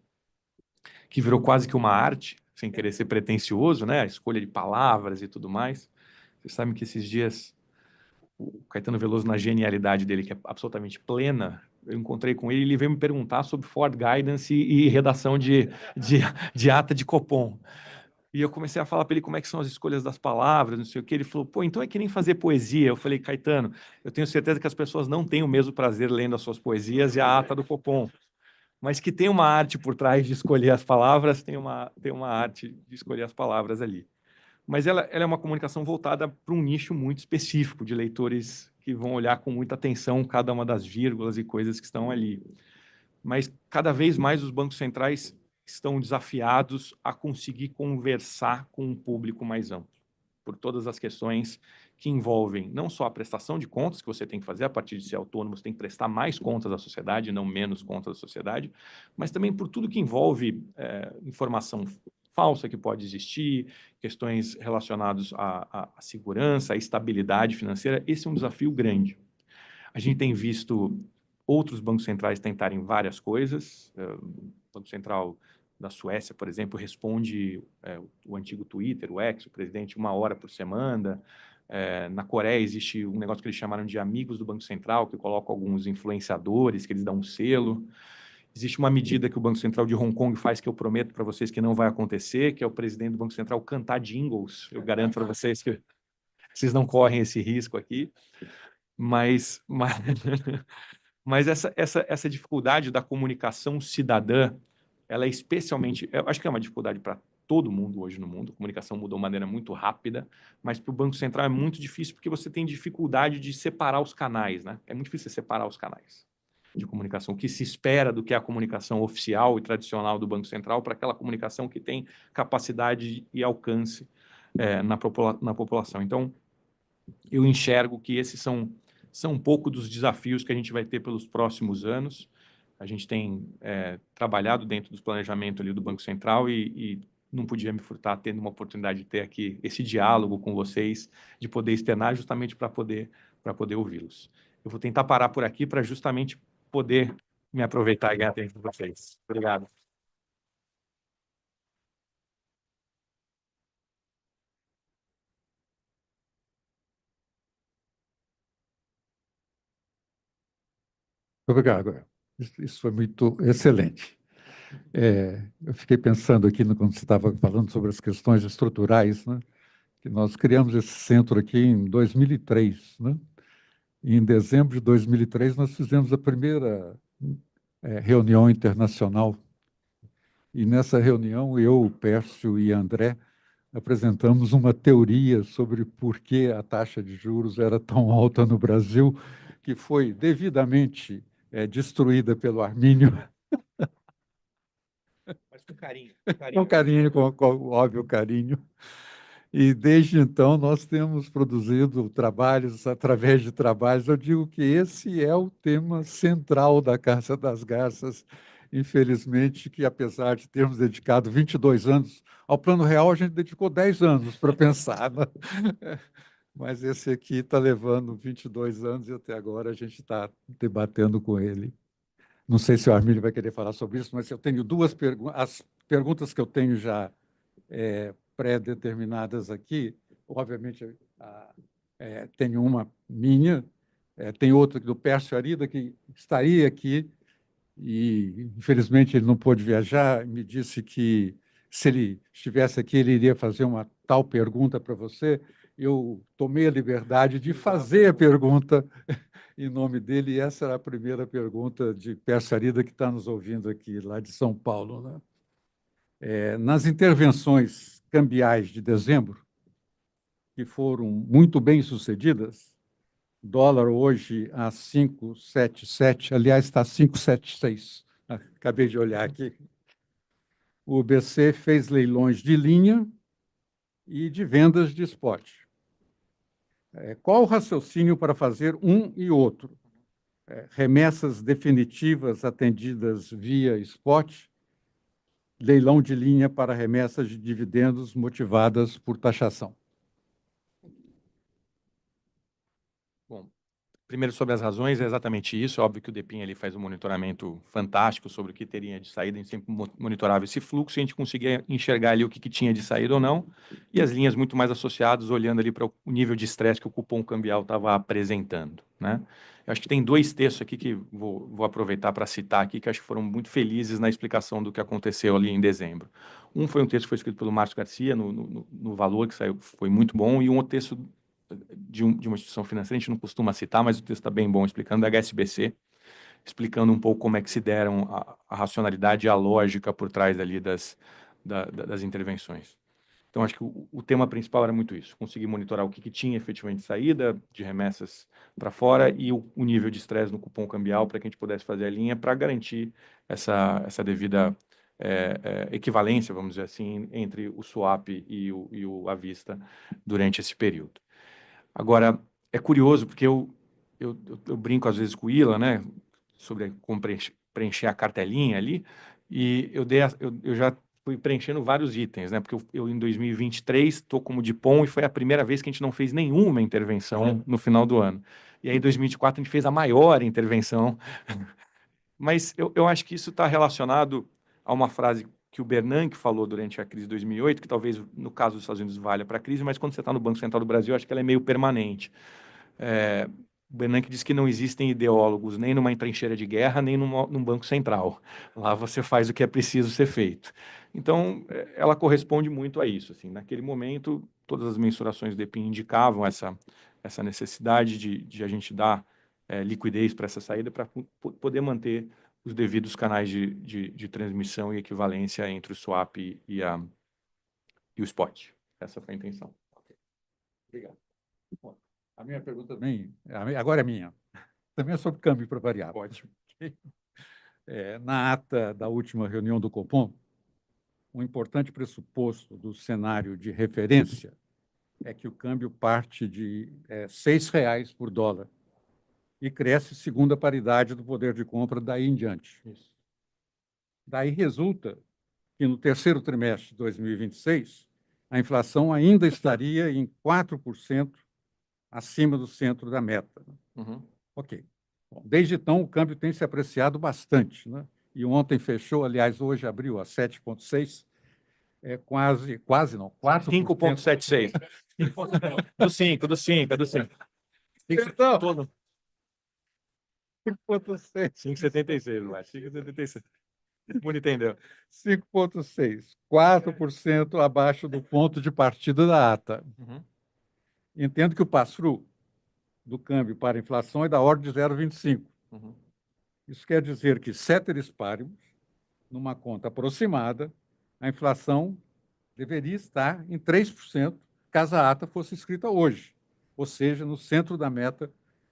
que virou quase que uma arte, sem querer ser pretensioso, né? A escolha de palavras e tudo mais. Vocês sabem que esses dias o Caetano Veloso, na genialidade dele, que é absolutamente plena, eu encontrei com ele e ele veio me perguntar sobre Forward Guidance e redação de ata de Copom. E eu comecei a falar para ele como é que são as escolhas das palavras, não sei o que. Ele falou, pô, então é que nem fazer poesia. Eu falei, Caetano, eu tenho certeza que as pessoas não têm o mesmo prazer lendo as suas poesias e a ata do Copom, mas que tem uma arte por trás de escolher as palavras, tem uma arte de escolher as palavras ali. Mas ela é uma comunicação voltada para um nicho muito específico de leitores que vão olhar com muita atenção cada uma das vírgulas e coisas que estão ali. Mas cada vez mais os bancos centrais estão desafiados a conseguir conversar com um público mais amplo, por todas as questões que envolvem não só a prestação de contas que você tem que fazer a partir de ser autônomo, você tem que prestar mais contas à sociedade, não menos contas à sociedade, mas também por tudo que envolve informação falsa que pode existir, questões relacionadas à segurança, à estabilidade financeira. Esse é um desafio grande. A gente tem visto outros bancos centrais tentarem várias coisas. O Banco Central da Suécia, por exemplo, responde o antigo Twitter, o X, o presidente, 1 hora por semana. Na Coreia existe um negócio que eles chamaram de amigos do Banco Central, que colocam alguns influenciadores, que eles dão um selo. Existe uma medida que o Banco Central de Hong Kong faz, que eu prometo para vocês que não vai acontecer, que é o presidente do Banco Central cantar jingles. Eu garanto para vocês que vocês não correm esse risco aqui. Mas essa dificuldade da comunicação cidadã, ela é especialmente, eu acho que é uma dificuldade para todo mundo hoje no mundo. A comunicação mudou de maneira muito rápida, mas para o Banco Central é muito difícil, porque você tem dificuldade de separar os canais, né? É muito difícil separar os canais de comunicação, o que se espera do que é a comunicação oficial e tradicional do Banco Central para aquela comunicação que tem capacidade e alcance na população. Então, eu enxergo que esses são um pouco dos desafios que a gente vai ter pelos próximos anos. A gente tem trabalhado dentro dos planejamentos ali do Banco Central e não podia me furtar tendo uma oportunidade de ter aqui esse diálogo com vocês, de poder externar justamente para poder ouvi-los. Eu vou tentar parar por aqui para justamente poder me aproveitar e ganhar tempo de vocês. Obrigado. Obrigado. Isso foi muito excelente. Eu fiquei pensando aqui quando você estava falando sobre as questões estruturais, né? Que nós criamos esse centro aqui em 2003, né? Em dezembro de 2003, nós fizemos a primeira reunião internacional. E nessa reunião, eu, o Pércio e André apresentamos uma teoria sobre por que a taxa de juros era tão alta no Brasil, que foi devidamente destruída pelo Armínio. Mas com carinho. Com carinho, com óbvio carinho. E desde então nós temos produzido trabalhos através de trabalhos. Eu digo que esse é o tema central da Caça das Garças. Infelizmente, que apesar de termos dedicado 22 anos ao Plano Real, a gente dedicou 10 anos para pensar, né? Mas esse aqui está levando 22 anos e até agora a gente está debatendo com ele. Não sei se o Armínio vai querer falar sobre isso, mas eu tenho duas perguntas. As perguntas que eu tenho já pré-determinadas aqui, obviamente, tem uma minha, tem outra do Pércio Arida, que estaria aqui, e, infelizmente, ele não pôde viajar, me disse que, se ele estivesse aqui, ele iria fazer uma tal pergunta para você. Eu tomei a liberdade de fazer a pergunta em nome dele, e essa era a primeira pergunta de Pércio Arida, que está nos ouvindo aqui, lá de São Paulo, né? Nas intervenções cambiais de dezembro, que foram muito bem sucedidas, dólar hoje a 5,77, aliás, está 5,76, acabei de olhar aqui. O BC fez leilões de linha e de vendas de spot. Qual o raciocínio para fazer um e outro? Remessas definitivas atendidas via spot, leilão de linha para remessas de dividendos motivadas por taxação. Bom, primeiro sobre as razões, é exatamente isso. É óbvio que o DEPIN ali faz um monitoramento fantástico sobre o que teria de saída. A gente sempre monitorava esse fluxo e a gente conseguia enxergar ali o que tinha de saída ou não. E as linhas muito mais associadas, olhando ali para o nível de estresse que o cupom cambial estava apresentando, né? Eu acho que tem dois textos aqui que vou aproveitar para citar aqui, que acho que foram muito felizes na explicação do que aconteceu ali em dezembro. Um foi um texto que foi escrito pelo Márcio Garcia, no Valor, que saiu, foi muito bom, e um outro texto de uma instituição financeira, a gente não costuma citar, mas o texto está bem bom, explicando da HSBC, explicando um pouco como é que se deram a racionalidade e a lógica por trás ali das intervenções. Então, acho que o tema principal era muito isso, conseguir monitorar o que tinha efetivamente saída de remessas para fora e o nível de estresse no cupom cambial para que a gente pudesse fazer a linha para garantir essa devida equivalência, vamos dizer assim, entre o swap e o à vista durante esse período. Agora, é curioso, porque eu brinco às vezes com o Ila, né, sobre como preencher a cartelinha ali, e eu já fui preenchendo vários itens, né, porque eu em 2023 estou como DIPOM e foi a primeira vez que a gente não fez nenhuma intervenção no final do ano. E aí em 2024 a gente fez a maior intervenção. Mas eu acho que isso está relacionado a uma frase que o Bernanke falou durante a crise de 2008, que talvez no caso dos Estados Unidos valha para a crise, mas quando você está no Banco Central do Brasil, acho que ela é meio permanente. O Bernanke diz que não existem ideólogos nem numa trincheira de guerra, nem num banco central. Lá você faz o que é preciso ser feito. Então, ela corresponde muito a isso. Assim, naquele momento, todas as mensurações do DEPIN indicavam essa necessidade de a gente dar liquidez para essa saída, para poder manter os devidos canais de transmissão e equivalência entre o swap e o spot. Essa foi a intenção. Okay. Obrigado. Bom, a minha pergunta também, agora é minha, também é sobre câmbio para variar. Ótimo. Na ata da última reunião do Copom, um importante pressuposto do cenário de referência é que o câmbio parte de R$6 por dólar e cresce segundo a paridade do poder de compra daí em diante. Isso. Daí resulta que no terceiro trimestre de 2026, a inflação ainda estaria em 4% acima do centro da meta. Uhum. Ok. Bom, desde então, o câmbio tem se apreciado bastante, né? E ontem fechou, aliás, hoje abriu a 7,6, quase não, 4%. 5,76. Do 5, do 5, é do 5. Então, 5,6. 5,76, não é? 5,76. Muito entendeu. 5,6, 4% abaixo do ponto de partida da ata. Uhum. Entendo que o pass-through do câmbio para a inflação é da ordem de 0,25. Isso quer dizer que, ceteris paribus, numa conta aproximada, a inflação deveria estar em 3%, caso a ata fosse escrita hoje, ou seja, no centro da meta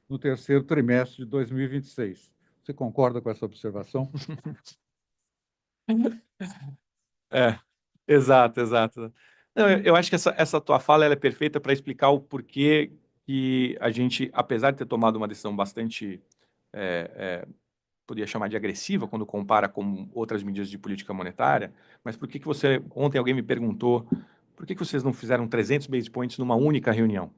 no terceiro trimestre de 2026. Você concorda com essa observação? Exato, exato. Não, eu acho que essa tua fala ela é perfeita para explicar o porquê que a gente, apesar de ter tomado uma decisão bastante, poderia chamar de agressiva, quando compara com outras medidas de política monetária, mas por que você, ontem alguém me perguntou, por que vocês não fizeram 300 basis points numa única reunião,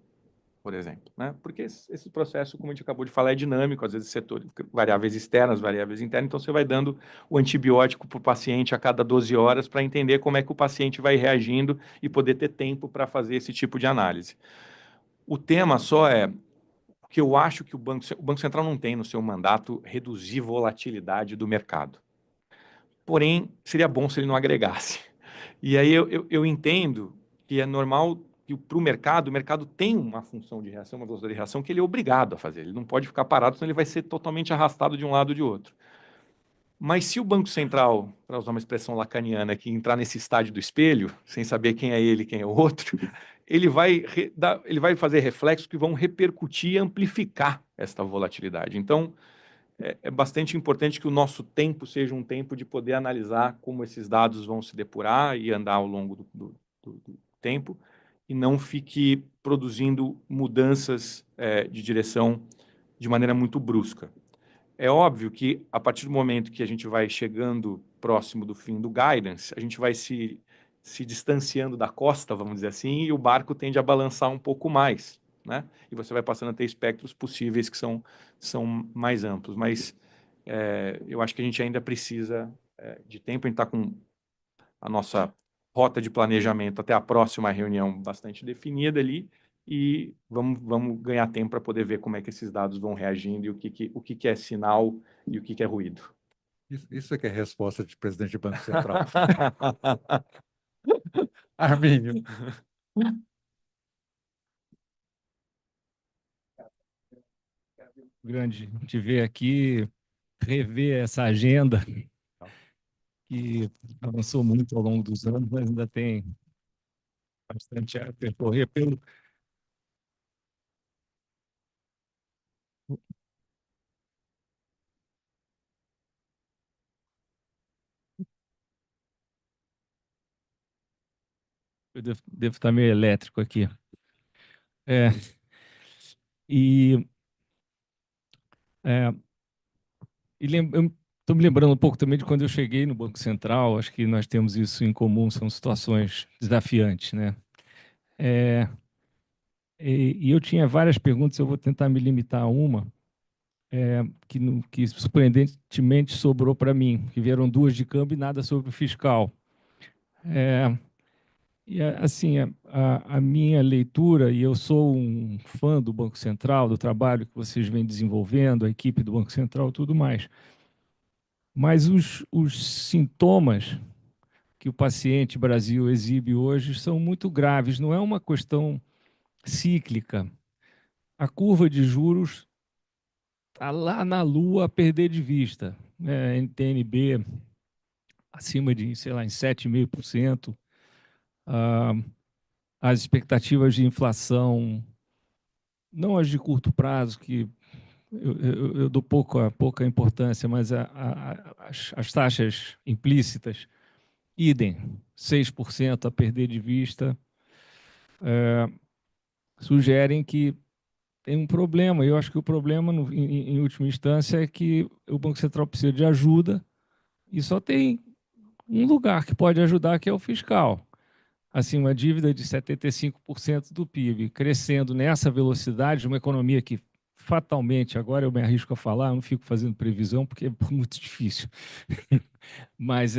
por exemplo, né? Porque esse processo, como a gente acabou de falar, é dinâmico, às vezes variáveis externas, variáveis internas, então você vai dando o antibiótico para o paciente a cada 12 horas para entender como é que o paciente vai reagindo e poder ter tempo para fazer esse tipo de análise. O tema só é que eu acho que o Banco Central não tem no seu mandato reduzir volatilidade do mercado. Porém, seria bom se ele não agregasse. E aí eu entendo que é normal que para o mercado tem uma função de reação, uma velocidade de reação que ele é obrigado a fazer. Ele não pode ficar parado, senão ele vai ser totalmente arrastado de um lado ou de outro. Mas se o Banco Central, para usar uma expressão lacaniana aqui, entrar nesse estádio do espelho, sem saber quem é ele e quem é o outro, ele vai fazer reflexos que vão repercutir e amplificar esta volatilidade. Então, é bastante importante que o nosso tempo seja um tempo de poder analisar como esses dados vão se depurar e andar ao longo do tempo, e não fique produzindo mudanças de direção de maneira muito brusca. É óbvio que, a partir do momento que a gente vai chegando próximo do fim do guidance, a gente vai se distanciando da costa, vamos dizer assim, e o barco tende a balançar um pouco mais, né? E você vai passando a ter espectros possíveis que são mais amplos. Mas eu acho que a gente ainda precisa de tempo. A gente está com a nossa rota de planejamento até a próxima reunião bastante definida ali, e vamos ganhar tempo para poder ver como é que esses dados vão reagindo e o que é sinal e o que é ruído. Isso é que é a resposta de presidente do Banco Central. Armínio. Grande te ver aqui, rever essa agenda que avançou muito ao longo dos anos, mas ainda tem bastante a percorrer pelo... Eu devo estar meio elétrico aqui. E eu estou me lembrando um pouco também de quando eu cheguei no Banco Central. Acho que nós temos isso em comum, são situações desafiantes, né? E eu tinha várias perguntas, eu vou tentar me limitar a uma, que surpreendentemente sobrou para mim, que vieram duas de câmbio e nada sobre o fiscal. Assim, a minha leitura, e eu sou um fã do Banco Central, do trabalho que vocês vêm desenvolvendo, a equipe do Banco Central, tudo mais, mas os sintomas que o paciente Brasil exibe hoje são muito graves, não é uma questão cíclica. A curva de juros está lá na lua a perder de vista. NTNB acima de, sei lá, em 7,5%. As expectativas de inflação, não as de curto prazo, que eu dou pouca importância, mas as taxas implícitas, idem, 6% a perder de vista, sugerem que tem um problema. Eu acho que o problema, em última instância, é que o Banco Central precisa de ajuda e só tem um lugar que pode ajudar, que é o fiscal. Assim, uma dívida de 75% do PIB, crescendo nessa velocidade, uma economia que fatalmente, agora eu me arrisco a falar, eu não fico fazendo previsão porque é muito difícil, mas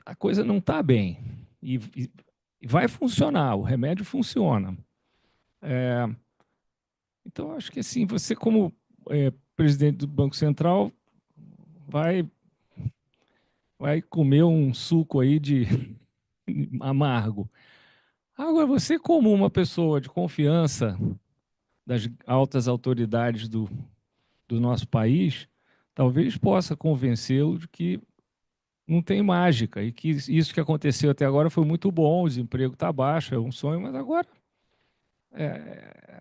a coisa não está bem e vai funcionar, o remédio funciona. Então, acho que assim, você como presidente do Banco Central vai comer um suco aí de amargo. Agora, você como uma pessoa de confiança das altas autoridades do nosso país, talvez possa convencê-lo de que não tem mágica e que isso que aconteceu até agora foi muito bom, o desemprego está baixo, é um sonho, mas agora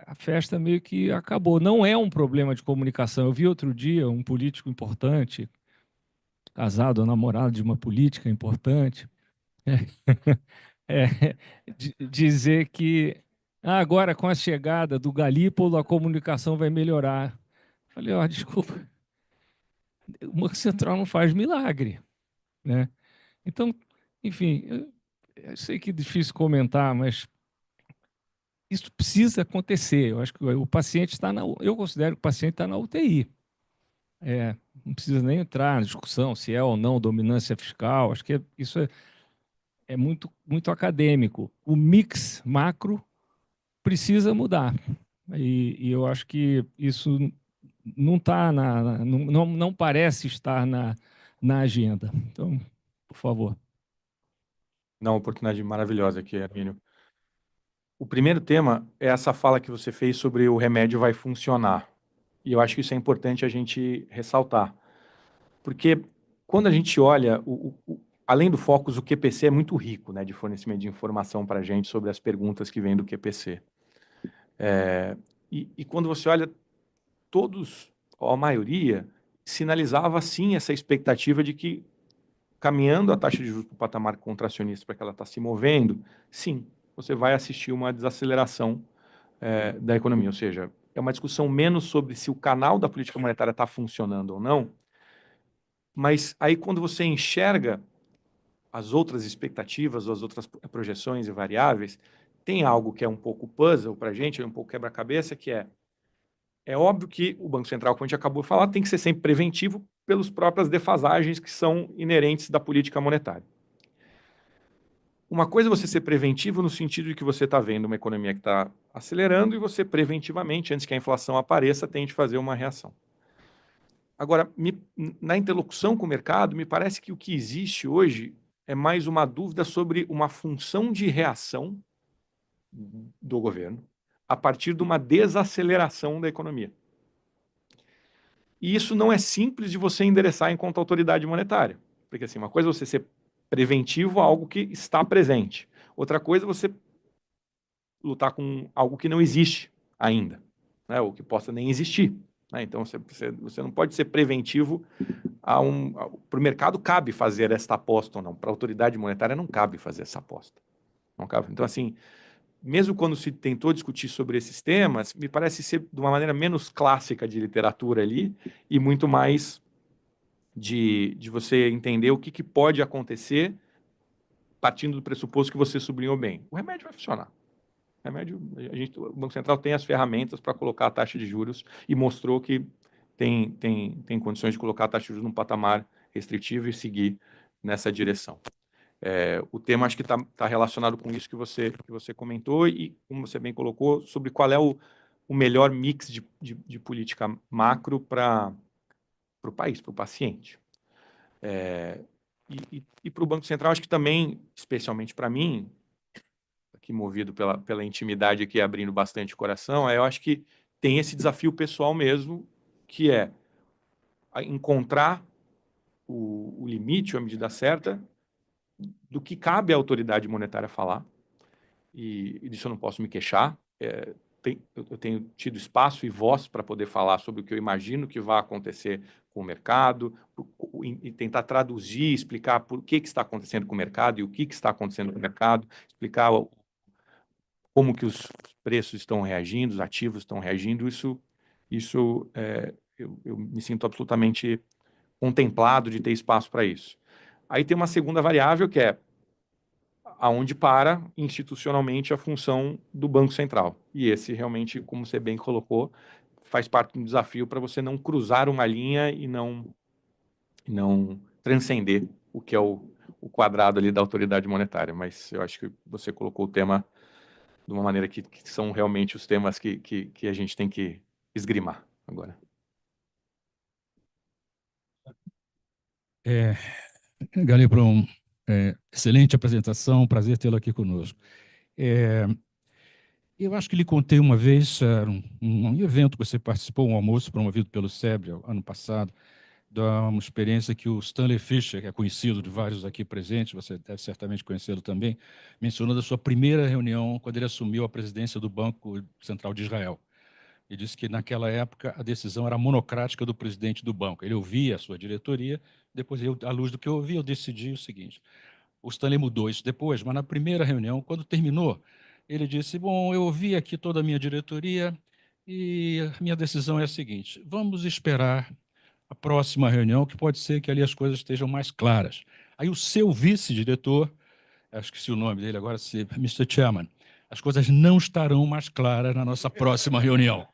a festa meio que acabou. Não é um problema de comunicação. Eu vi outro dia um político importante, casado ou namorado de uma política importante, dizer que agora com a chegada do Galípolo a comunicação vai melhorar. Falei, ó, desculpa, o Banco Central não faz milagre, né? Então, enfim, eu sei que é difícil comentar, mas isso precisa acontecer. Eu acho que o paciente está eu considero que o paciente está na UTI. Não precisa nem entrar na discussão se é ou não dominância fiscal. Acho que isso é muito, muito acadêmico. O mix macro precisa mudar. E eu acho que isso não está não parece estar na agenda. Então, por favor. Dá uma oportunidade maravilhosa aqui, Hermínio. O primeiro tema é essa fala que você fez sobre o remédio vai funcionar. E eu acho que isso é importante a gente ressaltar. Porque quando a gente olha, além do Focus, o QPC é muito rico, né, de fornecimento de informação para a gente sobre as perguntas que vêm do QPC. E quando você olha, todos, ou a maioria, sinalizava sim essa expectativa de que, caminhando a taxa de juros para o patamar contracionista, para que ela está se movendo, sim, você vai assistir uma desaceleração da economia. Ou seja, é uma discussão menos sobre se o canal da política monetária está funcionando ou não, mas aí quando você enxerga as outras expectativas, as outras projeções e variáveis, tem algo que é um pouco puzzle para a gente, um pouco quebra-cabeça, que é óbvio que o Banco Central, como a gente acabou de falar, tem que ser sempre preventivo pelas próprias defasagens que são inerentes da política monetária. Uma coisa é você ser preventivo no sentido de que você está vendo uma economia que está acelerando e você preventivamente, antes que a inflação apareça, tente fazer uma reação. Agora, na interlocução com o mercado, me parece que o que existe hoje é mais uma dúvida sobre uma função de reação do governo a partir de uma desaceleração da economia. E isso não é simples de você endereçar enquanto autoridade monetária. Porque assim, uma coisa é você ser preventivo a algo que está presente. Outra coisa é você lutar com algo que não existe ainda, né? Ou que possa nem existir. Né? Então, você não pode ser preventivo para o mercado cabe fazer esta aposta ou não. Para a autoridade monetária não cabe fazer essa aposta. Não cabe. Então, assim, mesmo quando se tentou discutir sobre esses temas, me parece ser de uma maneira menos clássica de literatura ali e muito mais de você entender o que pode acontecer partindo do pressuposto que você sublinhou bem. O remédio vai funcionar. O remédio, o Banco Central tem as ferramentas para colocar a taxa de juros e mostrou que tem condições de colocar a taxa de juros num patamar restritivo e seguir nessa direção. O tema acho que está relacionado com isso que você comentou e, como você bem colocou, sobre qual é o melhor mix de política macro para o país, para o paciente. E para o Banco Central, acho que também, especialmente para mim, aqui movido pela intimidade aqui, abrindo bastante o coração, eu acho que tem esse desafio pessoal mesmo, que é encontrar o limite, a medida certa, do que cabe à autoridade monetária falar, e disso eu não posso me queixar. Eu tenho tido espaço e voz para poder falar sobre o que eu imagino que vai acontecer com o mercado, e tentar traduzir, explicar por que está acontecendo com o mercado e o que está acontecendo com o mercado, explicar como que os preços estão reagindo, os ativos estão reagindo. Eu me sinto absolutamente contemplado de ter espaço para isso. Aí tem uma segunda variável, que é aonde para institucionalmente a função do Banco Central. E esse realmente, como você bem colocou, faz parte do desafio para você não cruzar uma linha e não transcender o que é o quadrado ali da autoridade monetária. Mas eu acho que você colocou o tema de uma maneira que são realmente os temas que a gente tem que esgrimar agora. Galípolo, excelente apresentação, prazer tê-lo aqui conosco. Eu acho que lhe contei uma vez, um evento que você participou, um almoço promovido pelo SEBRE ano passado, da uma experiência que o Stanley Fischer, que é conhecido de vários aqui presentes, você deve certamente conhecê-lo também, mencionou da sua primeira reunião quando ele assumiu a presidência do Banco Central de Israel. Ele disse que, naquela época, a decisão era monocrática do presidente do banco. Ele ouvia a sua diretoria, depois, à luz do que eu ouvi, eu decidi o seguinte. O Stanley mudou isso depois, mas na primeira reunião, quando terminou, ele disse, bom, eu ouvi aqui toda a minha diretoria e a minha decisão é a seguinte, vamos esperar a próxima reunião, que pode ser que ali as coisas estejam mais claras. Aí o seu vice-diretor, acho que se o nome dele agora é Mr. Chairman, as coisas não estarão mais claras na nossa próxima reunião.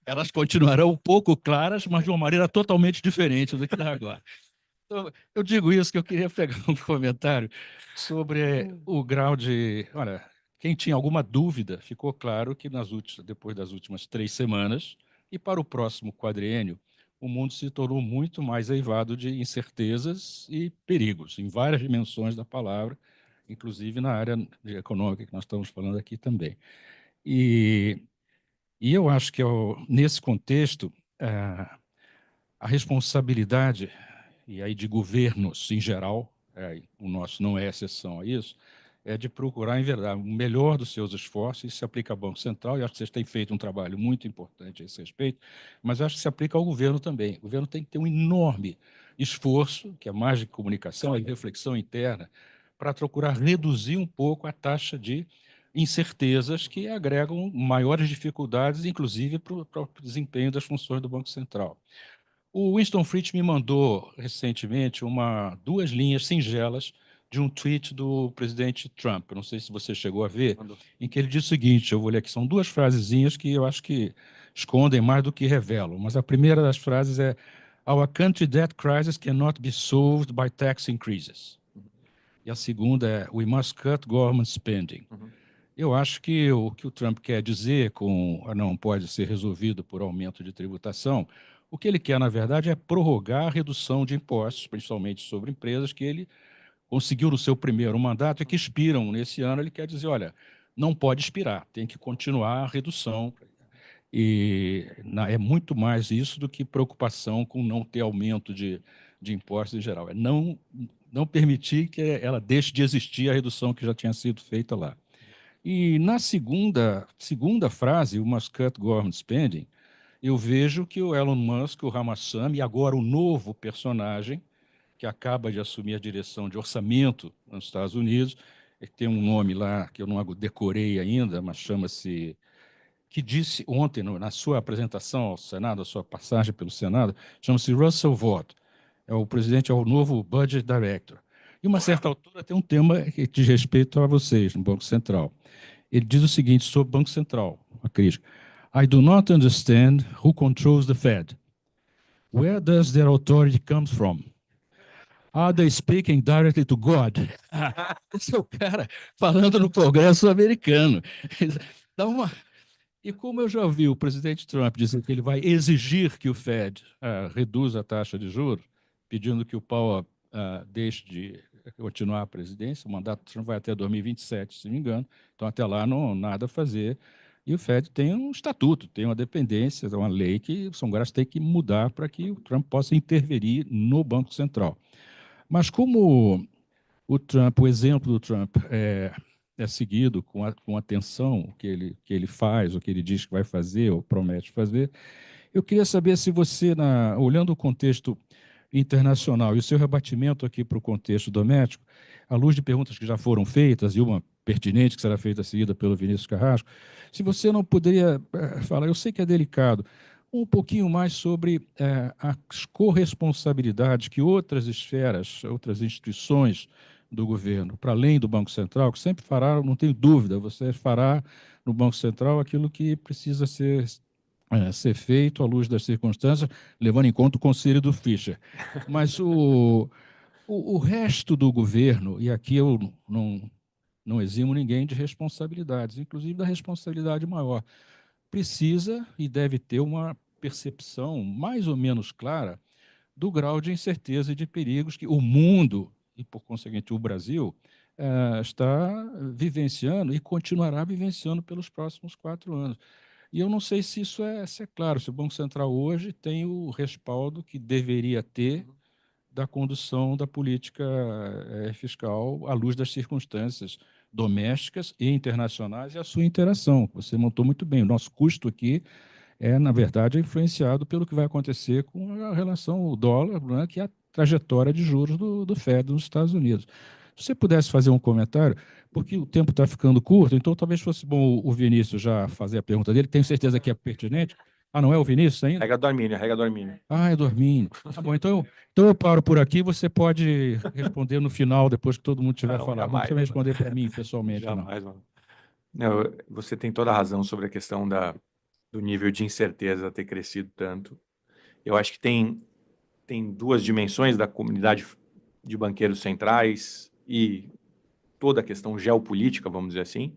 Elas continuarão um pouco claras, mas de uma maneira totalmente diferente do que está agora. Então, eu digo isso que eu queria pegar um comentário sobre o grau de... Olha, quem tinha alguma dúvida, ficou claro que depois das últimas 3 semanas e para o próximo quadriênio, o mundo se tornou muito mais eivado de incertezas e perigos, em várias dimensões da palavra, inclusive na área econômica que nós estamos falando aqui também. E eu acho que, nesse contexto, a responsabilidade, e aí de governos em geral, o nosso não é exceção a isso, é de procurar, em verdade, o melhor dos seus esforços, isso se aplica ao Banco Central, e acho que vocês têm feito um trabalho muito importante a esse respeito, mas acho que se aplica ao governo também. O governo tem que ter um enorme esforço, que é mais de comunicação, é de reflexão interna, para procurar reduzir um pouco a taxa de incertezas que agregam maiores dificuldades, inclusive para o próprio desempenho das funções do Banco Central. O Winston Fritz me mandou recentemente 2 linhas singelas de um tweet do presidente Trump. Eu não sei se você chegou a ver, em que ele diz o seguinte, eu vou ler aqui, são 2 frasezinhas que eu acho que escondem mais do que revelam, mas a primeira das frases é Our country debt crisis cannot be solved by tax increases. E a segunda é We must cut government spending. Eu acho que o que o Trump quer dizer com não pode ser resolvido por aumento de tributação, o que ele quer, na verdade, é prorrogar a redução de impostos, principalmente sobre empresas, que ele conseguiu no seu primeiro mandato e que expiram nesse ano. Ele quer dizer, olha, não pode expirar, tem que continuar a redução. E é muito mais isso do que preocupação com não ter aumento de impostos em geral. É não permitir que ela deixe de existir a redução que já tinha sido feita lá. E na segunda frase, o must cut government spending, eu vejo que o Elon Musk, o Ramaswamy, e agora o novo personagem, que acaba de assumir a direção de orçamento nos Estados Unidos, tem um nome lá que eu não decorei ainda, mas chama-se... que disse ontem, na sua apresentação ao Senado, a sua passagem pelo Senado, chama-se Russell Vought, é o novo Budget Director. E, uma certa altura, tem um tema que diz respeito a vocês, no Banco Central. Ele diz o seguinte sobre o Banco Central, a crítica. I do not understand who controls the Fed. Where does their authority come from? Are they speaking directly to God? Esse é o cara falando no Congresso americano. Dá uma... E como eu já ouvi o presidente Trump dizer que ele vai exigir que o Fed reduza a taxa de juros, pedindo que o Powell deixe de continuar a presidência, o mandato do Trump vai até 2027, se não me engano, então até lá não nada a fazer. E o Fed tem um estatuto, tem uma dependência, uma lei que o Congresso tem que mudar para que o Trump possa interferir no Banco Central. Mas como o exemplo do Trump é seguido com atenção, o que ele faz, o que ele diz que vai fazer ou promete fazer, eu queria saber se você, olhando o contexto internacional e o seu rebatimento aqui para o contexto doméstico, à luz de perguntas que já foram feitas, e uma pertinente que será feita a seguida pelo Vinícius Carrasco, se você não poderia falar, eu sei que é delicado, um pouquinho mais sobre as corresponsabilidades que outras esferas, outras instituições do governo, para além do Banco Central, que sempre fará, não tenho dúvida, você fará no Banco Central aquilo que precisa ser feito à luz das circunstâncias, levando em conta o conselho do Fischer. Mas o resto do governo, e aqui eu não eximo ninguém de responsabilidades, inclusive da responsabilidade maior, precisa e deve ter uma percepção mais ou menos clara do grau de incerteza e de perigos que o mundo, e por conseguinte o Brasil, está vivenciando e continuará vivenciando pelos próximos 4 anos. E eu não sei se se é claro, se o Banco Central hoje tem o respaldo que deveria ter da condução da política fiscal à luz das circunstâncias domésticas e internacionais e a sua interação. Você montou muito bem. O nosso custo aqui na verdade, influenciado pelo que vai acontecer com a relação ao dólar, né, que é a trajetória de juros do Fed nos Estados Unidos. Se você pudesse fazer um comentário, porque o tempo está ficando curto, então talvez fosse bom o Vinícius já fazer a pergunta dele, tenho certeza que é pertinente. Ah, não é o Vinícius ainda? Regra do Armínio, regra do Armínio. Ah, é do Armínio. Tá bom, então eu paro por aqui, você pode responder no final, depois que todo mundo tiver falado. Não Jamais, precisa me responder para mim, pessoalmente, não. jamais, mano. Não, você tem toda a razão sobre a questão do nível de incerteza ter crescido tanto. Eu acho que tem duas dimensões da comunidade de banqueiros centrais e toda a questão geopolítica, vamos dizer assim,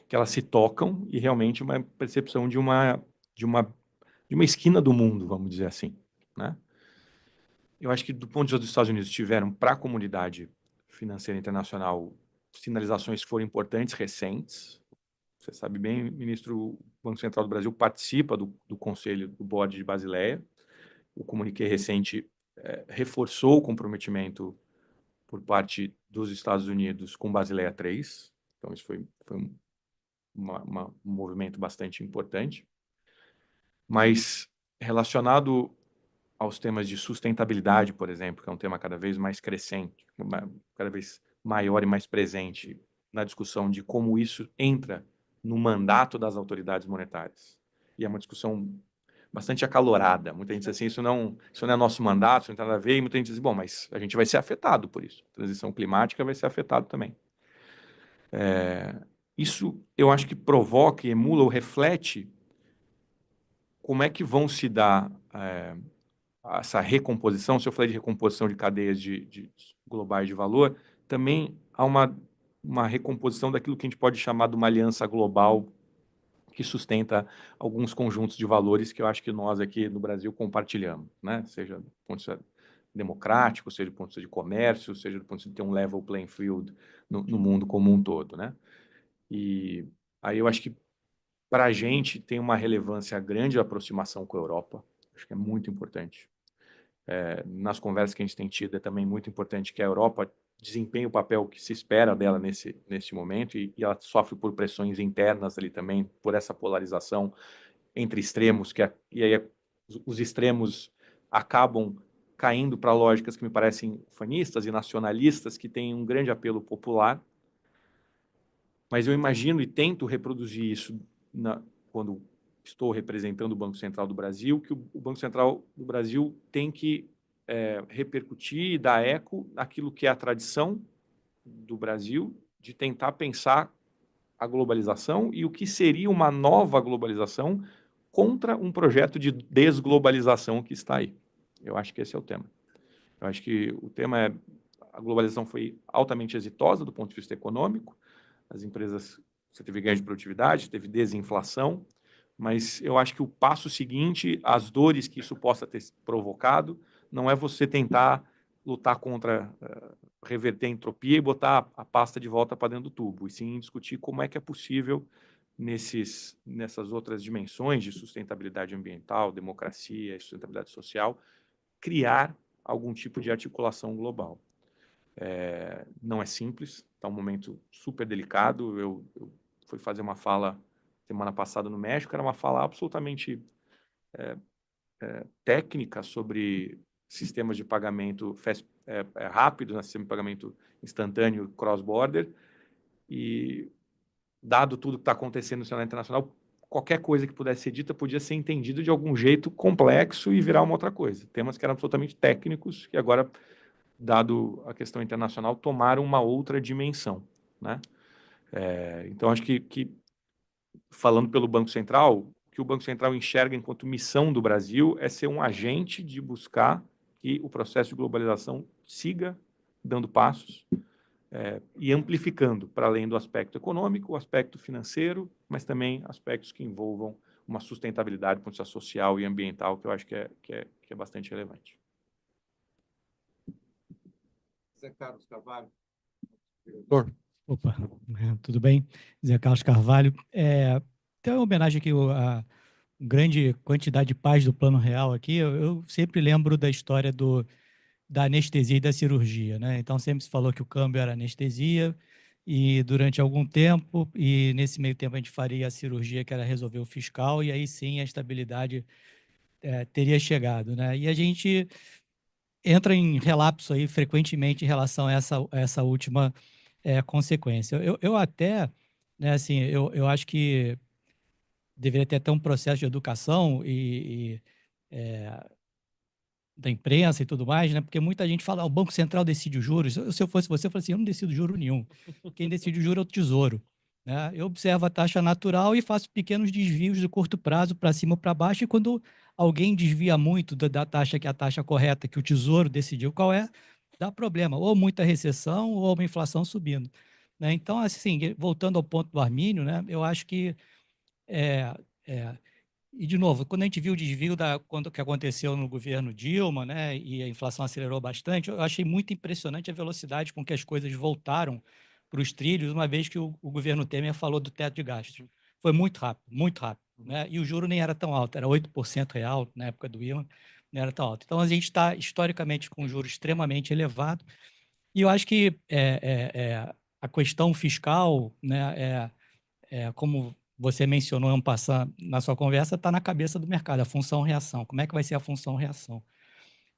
que elas se tocam e realmente uma percepção de uma esquina do mundo, vamos dizer assim, né? Eu acho que do ponto de vista dos Estados Unidos tiveram para a comunidade financeira internacional sinalizações que foram importantes, recentes. Você sabe bem, ministro, o Banco Central do Brasil participa do Conselho do Board de Basileia. O comuniqué recente reforçou o comprometimento por parte dos Estados Unidos com Basileia III. Então, isso foi um movimento bastante importante. Mas, relacionado aos temas de sustentabilidade, por exemplo, que é um tema cada vez mais crescente, cada vez maior e mais presente na discussão de como isso entra no mandato das autoridades monetárias. E é uma discussão bastante acalorada. Muita gente diz assim, isso não é nosso mandato, isso não tem nada a ver, e muita gente diz, bom, mas a gente vai ser afetado por isso. A transição climática vai ser afetado também. Isso, eu acho que provoca, emula ou reflete como é que vão se dar essa recomposição. Se eu falei de recomposição de cadeias de globais de valor, também há uma recomposição daquilo que a gente pode chamar de uma aliança global que sustenta alguns conjuntos de valores que eu acho que nós aqui no Brasil compartilhamos, né? Seja do ponto de vista democrático, seja do ponto de vista de comércio, seja do ponto de vista de ter um level playing field no mundo como um todo, né? E aí eu acho que para a gente tem uma relevância grande a aproximação com a Europa, acho que é muito importante. Nas conversas que a gente tem tido, é também muito importante que a Europa desempenhe o papel que se espera dela nesse momento, e ela sofre por pressões internas ali também, por essa polarização entre extremos, e aí os extremos acabam caindo para lógicas que me parecem fanistas e nacionalistas, que têm um grande apelo popular. Mas eu imagino e tento reproduzir isso quando estou representando o Banco Central do Brasil, que o Banco Central do Brasil tem que repercutir e dar eco naquilo que é a tradição do Brasil de tentar pensar a globalização e o que seria uma nova globalização contra um projeto de desglobalização que está aí. Eu acho que esse é o tema. Eu acho que o tema é a globalização foi altamente exitosa do ponto de vista econômico. As empresas, você teve ganho de produtividade, teve desinflação, mas eu acho que o passo seguinte, as dores que isso possa ter provocado, não é você tentar lutar contra, reverter a entropia e botar a pasta de volta para dentro do tubo, e sim discutir como é que é possível, nessas outras dimensões de sustentabilidade ambiental, democracia e sustentabilidade social, criar algum tipo de articulação global. Não é simples, está um momento super delicado. Eu fui fazer uma fala semana passada no México, era uma fala absolutamente técnica sobre sistemas de pagamento rápido, né, sistema de pagamento instantâneo cross-border, e dado tudo que está acontecendo no cenário internacional, qualquer coisa que pudesse ser dita podia ser entendido de algum jeito complexo e virar uma outra coisa. Temas que eram absolutamente técnicos, que agora, dado a questão internacional, tomaram uma outra dimensão, né? Então, acho que, falando pelo Banco Central, o que o Banco Central enxerga enquanto missão do Brasil é ser um agente de buscar que o processo de globalização siga dando passos e amplificando, para além do aspecto econômico, o aspecto financeiro, mas também aspectos que envolvam uma sustentabilidade do ponto de vista social e ambiental, que eu acho que é bastante relevante. Zé Carlos Carvalho, Diretor, Opa, tudo bem? Zé Carlos Carvalho. Tem uma homenagem aqui à grande quantidade de paz do Plano Real aqui. Eu sempre lembro da história da anestesia e da cirurgia, né? Então, sempre se falou que o câmbio era anestesia e durante algum tempo, e nesse meio tempo a gente faria a cirurgia, que era resolver o fiscal, e aí sim a estabilidade teria chegado, né? E a gente entra em relapso aí frequentemente em relação a essa última consequência. Eu até, né, assim, eu acho que deveria ter até um processo de educação da imprensa e tudo mais, né? Porque muita gente fala, o Banco Central decide os juros. Se eu fosse você, eu falaria assim, eu não decido juro nenhum. Quem decide o juro é o Tesouro, né? Eu observo a taxa natural e faço pequenos desvios de curto prazo para cima ou para baixo, e quando alguém desvia muito da taxa, que é a taxa correta, que o Tesouro decidiu qual é, dá problema, ou muita recessão ou uma inflação subindo, né? Então, assim, voltando ao ponto do Armínio, né? Eu acho que é, é, e, de novo, quando a gente viu o desvio quando que aconteceu no governo Dilma, né, e a inflação acelerou bastante, eu achei muito impressionante a velocidade com que as coisas voltaram para os trilhos, uma vez que o governo Temer falou do teto de gastos. Foi muito rápido, né? E o juro nem era tão alto, era 8% real na época do Dilma, não era tão alto. Então, a gente está, historicamente, com um juro extremamente elevado, e eu acho que a questão fiscal, né, como você mencionou na sua conversa, está na cabeça do mercado, a função-reação. Como é que vai ser a função-reação?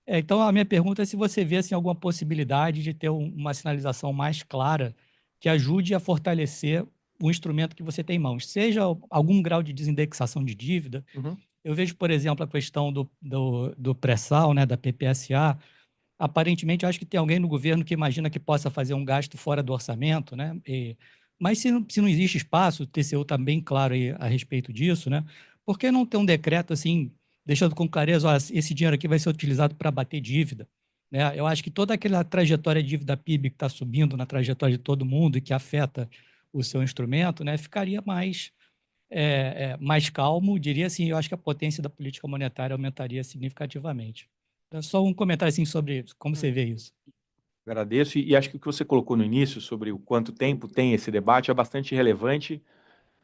Então, a minha pergunta é se você vê assim, alguma possibilidade de ter uma sinalização mais clara que ajude a fortalecer o instrumento que você tem em mãos, seja algum grau de desindexação de dívida. Uhum. Eu vejo, por exemplo, a questão do pré-sal, né, da PPSA. Aparentemente, eu acho que tem alguém no governo que imagina que possa fazer um gasto fora do orçamento, né? Mas se não existe espaço, o TCU está bem claro aí a respeito disso, né? Por que não ter um decreto assim, deixando com clareza, olha, esse dinheiro aqui vai ser utilizado para bater dívida, né? Eu acho que toda aquela trajetória de dívida PIB que está subindo na trajetória de todo mundo e que afeta o seu instrumento, né? Ficaria mais calmo, diria assim, eu acho que a potência da política monetária aumentaria significativamente. Só um comentário assim sobre como você vê isso. Agradeço, e acho que o que você colocou no início sobre o quanto tempo tem esse debate é bastante relevante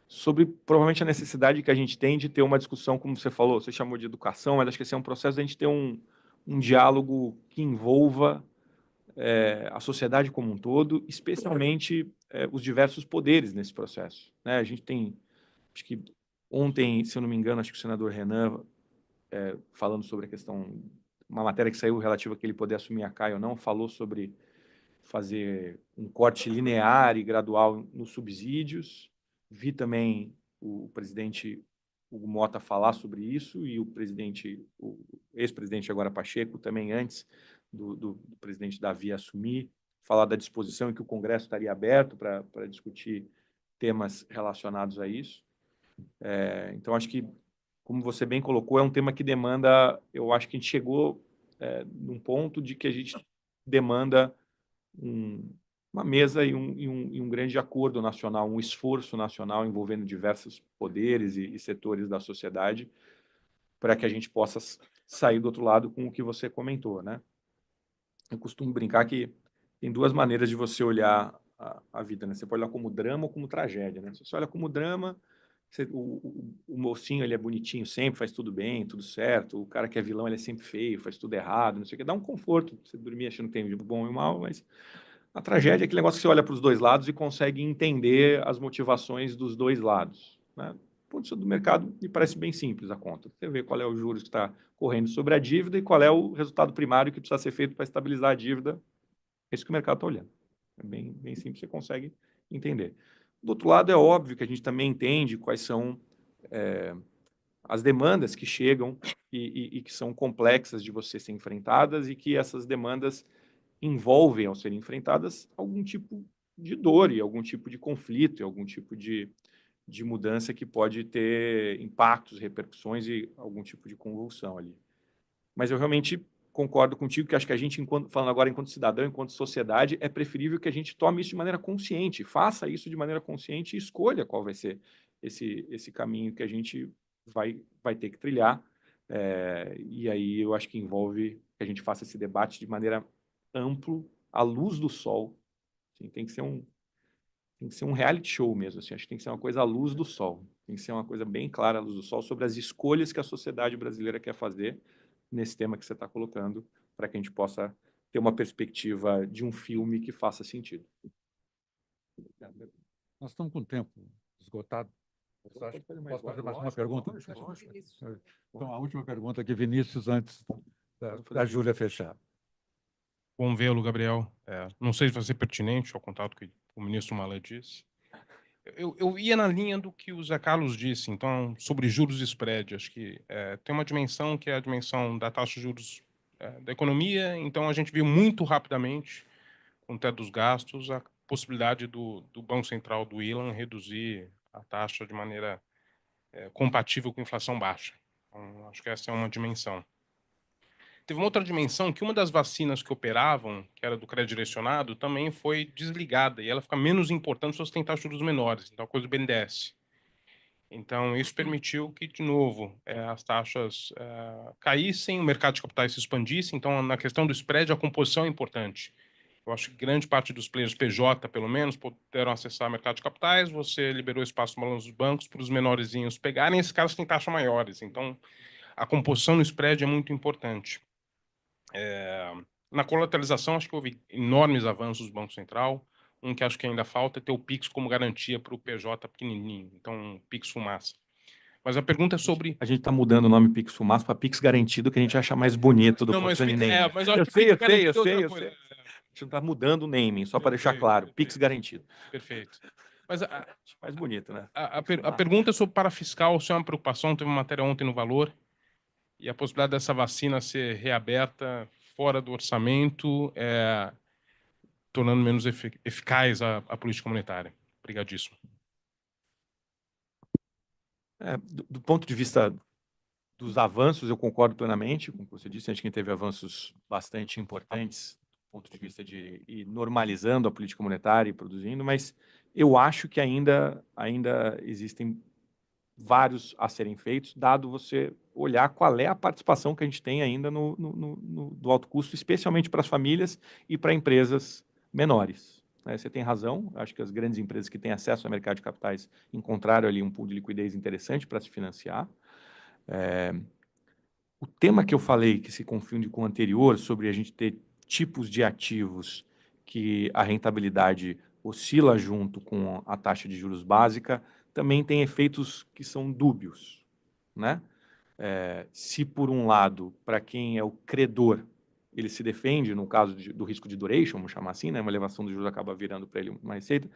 sobre provavelmente a necessidade que a gente tem de ter uma discussão, como você falou, você chamou de educação, mas acho que esse é um processo de a gente ter um diálogo que envolva a sociedade como um todo, especialmente os diversos poderes nesse processo, né? A gente tem, acho que ontem, se eu não me engano, acho que o senador Renan, falando sobre a questão, uma matéria que saiu relativa a que ele poder assumir a CAI ou não, falou sobre fazer um corte linear e gradual nos subsídios. Vi também o presidente Hugo Mota falar sobre isso, e o ex-presidente agora Pacheco, também antes do presidente Davi assumir, falar da disposição em que o Congresso estaria aberto para discutir temas relacionados a isso. Então, acho que, como você bem colocou, é um tema que demanda, eu acho que a gente chegou num ponto de que a gente demanda uma mesa e um grande acordo nacional, um esforço nacional envolvendo diversos poderes e setores da sociedade, para que a gente possa sair do outro lado com o que você comentou, né? Eu costumo brincar que tem duas maneiras de você olhar a vida, né? Você pode olhar como drama ou como tragédia, né? Se você olha como drama, o mocinho, ele é bonitinho sempre, faz tudo bem, tudo certo. O cara que é vilão, ele é sempre feio, faz tudo errado, não sei o que. Dá um conforto você dormir achando que tem o bom e o mal, mas a tragédia é aquele negócio que você olha para os dois lados e consegue entender as motivações dos dois lados, né? Do ponto de vista do mercado, me parece bem simples a conta. Você vê qual é o juros que está correndo sobre a dívida e qual é o resultado primário que precisa ser feito para estabilizar a dívida. É isso que o mercado está olhando. É bem simples, você consegue entender. Do outro lado, é óbvio que a gente também entende quais são as demandas que chegam e que são complexas de você ser enfrentadas, e que essas demandas envolvem, ao serem enfrentadas, algum tipo de dor e algum tipo de conflito, e algum tipo de mudança que pode ter impactos, repercussões e algum tipo de convulsão ali. Mas eu realmente concordo contigo que acho que a gente, falando agora enquanto cidadão, enquanto sociedade, é preferível que a gente tome isso de maneira consciente, faça isso de maneira consciente e escolha qual vai ser esse caminho que a gente vai ter que trilhar. E aí eu acho que envolve que a gente faça esse debate de maneira ampla, à luz do sol, Assim, tem que ser um reality show mesmo, assim, acho que tem que ser uma coisa à luz do sol, tem que ser uma coisa bem clara à luz do sol sobre as escolhas que a sociedade brasileira quer fazer nesse tema que você está colocando, para que a gente possa ter uma perspectiva de um filme que faça sentido. Nós estamos com o tempo esgotado. Posso fazer mais uma pergunta? Então, a última pergunta aqui, Vinícius, antes da Júlia fechar. Bom vê-lo, Gabriel. Não sei se vai ser pertinente ao contato que o ministro Malha disse. Eu ia na linha do que o Zé Carlos disse, então, sobre juros e spread. Acho que tem uma dimensão que é a dimensão da taxa de juros da economia, então a gente viu muito rapidamente, com o teto dos gastos, a possibilidade do Banco Central do Ilan reduzir a taxa de maneira compatível com inflação baixa. Então, acho que essa é uma dimensão. Teve uma outra dimensão que uma das vacinas que operavam, que era do crédito direcionado, também foi desligada e ela fica menos importante se você tem taxas de juros menores, então a coisa do BNDES. Então, isso permitiu que, de novo, as taxas caíssem, o mercado de capitais se expandisse. Então, na questão do spread, a composição é importante. Eu acho que grande parte dos players PJ, pelo menos, puderam acessar o mercado de capitais, você liberou espaço no balanço dos bancos para os menorzinhos pegarem, esses caras têm taxas maiores. Então, a composição no spread é muito importante. Na colateralização, acho que houve enormes avanços do Banco Central. Um que acho que ainda falta é ter o Pix como garantia para o PJ pequenininho. Então, Pix Fumaça. Mas a pergunta é sobre... A gente está mudando o nome Pix Fumaça para Pix Garantido, que a gente acha mais bonito do Não, mas, portfólio name. mas Eu acho que sei. Pix Garantido é outra coisa. A gente não está mudando o naming, só para deixar claro. Pix Garantido. Perfeito. Mas mais bonito, né? A pergunta é sobre parafiscal, se é uma preocupação. Teve uma matéria ontem no Valor, e a possibilidade dessa vacina ser reaberta fora do orçamento, tornando menos eficaz a política monetária. Obrigadíssimo. Do ponto de vista dos avanços, eu concordo plenamente com o que você disse. Acho que teve avanços bastante importantes do ponto de vista de ir normalizando a política monetária e produzindo, mas eu acho que ainda existem vários a serem feitos, dado você olhar qual é a participação que a gente tem ainda do alto custo, especialmente para as famílias e para empresas menores. Você tem razão, acho que as grandes empresas que têm acesso ao mercado de capitais encontraram ali um pool de liquidez interessante para se financiar. O tema que eu falei, que se confunde com o anterior, sobre a gente ter tipos de ativos que a rentabilidade oscila junto com a taxa de juros básica, também tem efeitos que são dúbios, né? Se por um lado, para quem é o credor, ele se defende no caso do risco de duration, vamos chamar assim, né? Uma elevação dos juros acaba virando para ele uma receita.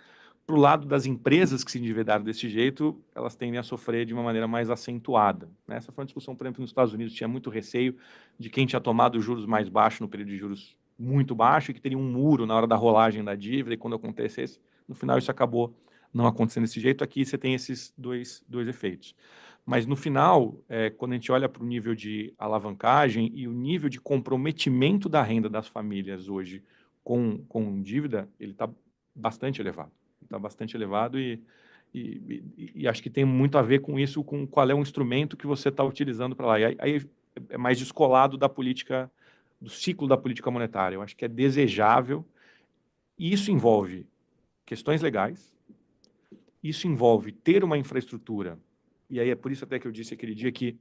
Para o lado das empresas que se endividaram desse jeito, elas tendem a sofrer de uma maneira mais acentuada, né? Essa foi uma discussão, por exemplo, nos Estados Unidos, tinha muito receio de quem tinha tomado juros mais baixos no período de juros muito baixo e que teria um muro na hora da rolagem da dívida, e quando acontecesse, no final isso acabou não acontecendo desse jeito. Aqui você tem esses dois efeitos. Mas, no final, quando a gente olha para o nível de alavancagem e o nível de comprometimento da renda das famílias hoje com dívida, ele está bastante elevado. Está bastante elevado e acho que tem muito a ver com isso, com qual é o instrumento que você está utilizando para lá. E aí é mais descolado da política, do ciclo da política monetária. Eu acho que é desejável, e isso envolve questões legais, isso envolve ter uma infraestrutura, e aí é por isso até que eu disse aquele dia que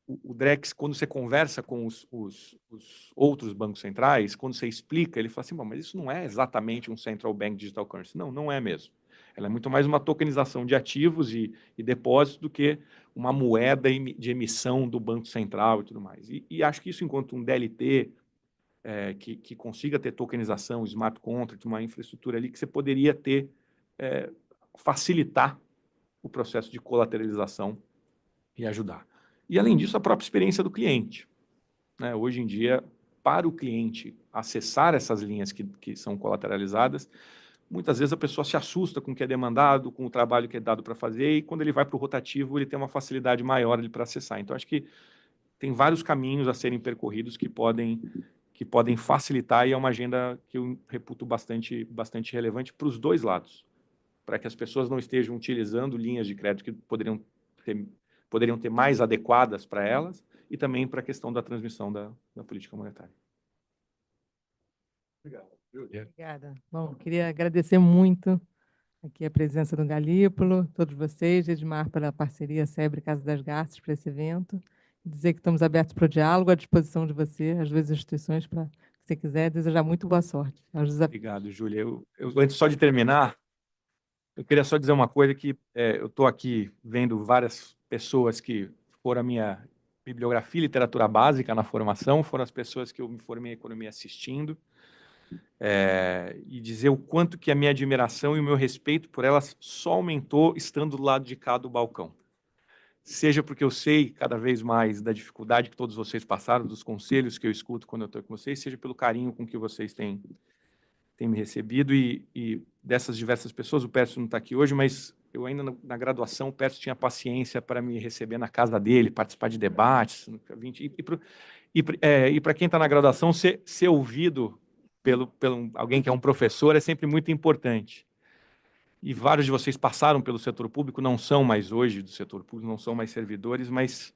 o Drex, quando você conversa com os outros bancos centrais, quando você explica, ele fala assim, mas isso não é exatamente um Central Bank Digital Currency. Não, não é mesmo. Ela é muito mais uma tokenização de ativos e depósitos do que uma moeda de emissão do Banco Central e tudo mais. E acho que isso, enquanto um DLT que consiga ter tokenização, smart contract, uma infraestrutura ali que você poderia ter, facilitar o processo de colateralização e ajudar. E, além disso, a própria experiência do cliente, né? Hoje em dia, para o cliente acessar essas linhas que são colateralizadas, muitas vezes a pessoa se assusta com o que é demandado, com o trabalho que é dado para fazer, e quando ele vai para o rotativo, ele tem uma facilidade maior para acessar. Então, acho que tem vários caminhos a serem percorridos que podem facilitar, e é uma agenda que eu reputo bastante relevante para os dois lados, para que as pessoas não estejam utilizando linhas de crédito que poderiam ter mais adequadas para elas, e também para a questão da transmissão da política monetária. Obrigado. Obrigada. Bom, queria agradecer muito aqui a presença do Galípolo, todos vocês, Edmar, pela parceria SEBRE Casa das Garças para esse evento. Dizer que estamos abertos para o diálogo, à disposição de você, as duas instituições, para que você quiser, desejar muito boa sorte aos desafios. Obrigado, Júlia. Antes só de terminar, eu queria só dizer uma coisa que eu estou aqui vendo várias pessoas que foram a minha bibliografia e literatura básica na formação, foram as pessoas que eu me formei em economia assistindo, e dizer o quanto que a minha admiração e o meu respeito por elas só aumentou estando do lado de cá do balcão. Seja porque eu sei cada vez mais da dificuldade que todos vocês passaram, dos conselhos que eu escuto quando eu estou com vocês, seja pelo carinho com que vocês têm me recebido e dessas diversas pessoas. O Pércio não está aqui hoje, mas eu ainda na graduação, o Pércio tinha paciência para me receber na casa dele, participar de debates, e para quem está na graduação, ser ouvido pelo alguém que é um professor é sempre muito importante. E vários de vocês passaram pelo setor público, não são mais hoje do setor público, não são mais servidores, mas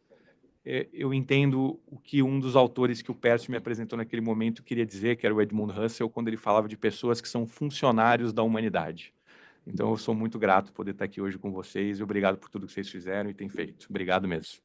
eu entendo o que um dos autores que o Pércio me apresentou naquele momento queria dizer, que era o Edmund Husserl, quando ele falava de pessoas que são funcionários da humanidade. Então, eu sou muito grato por poder estar aqui hoje com vocês e obrigado por tudo que vocês fizeram e têm feito. Obrigado mesmo.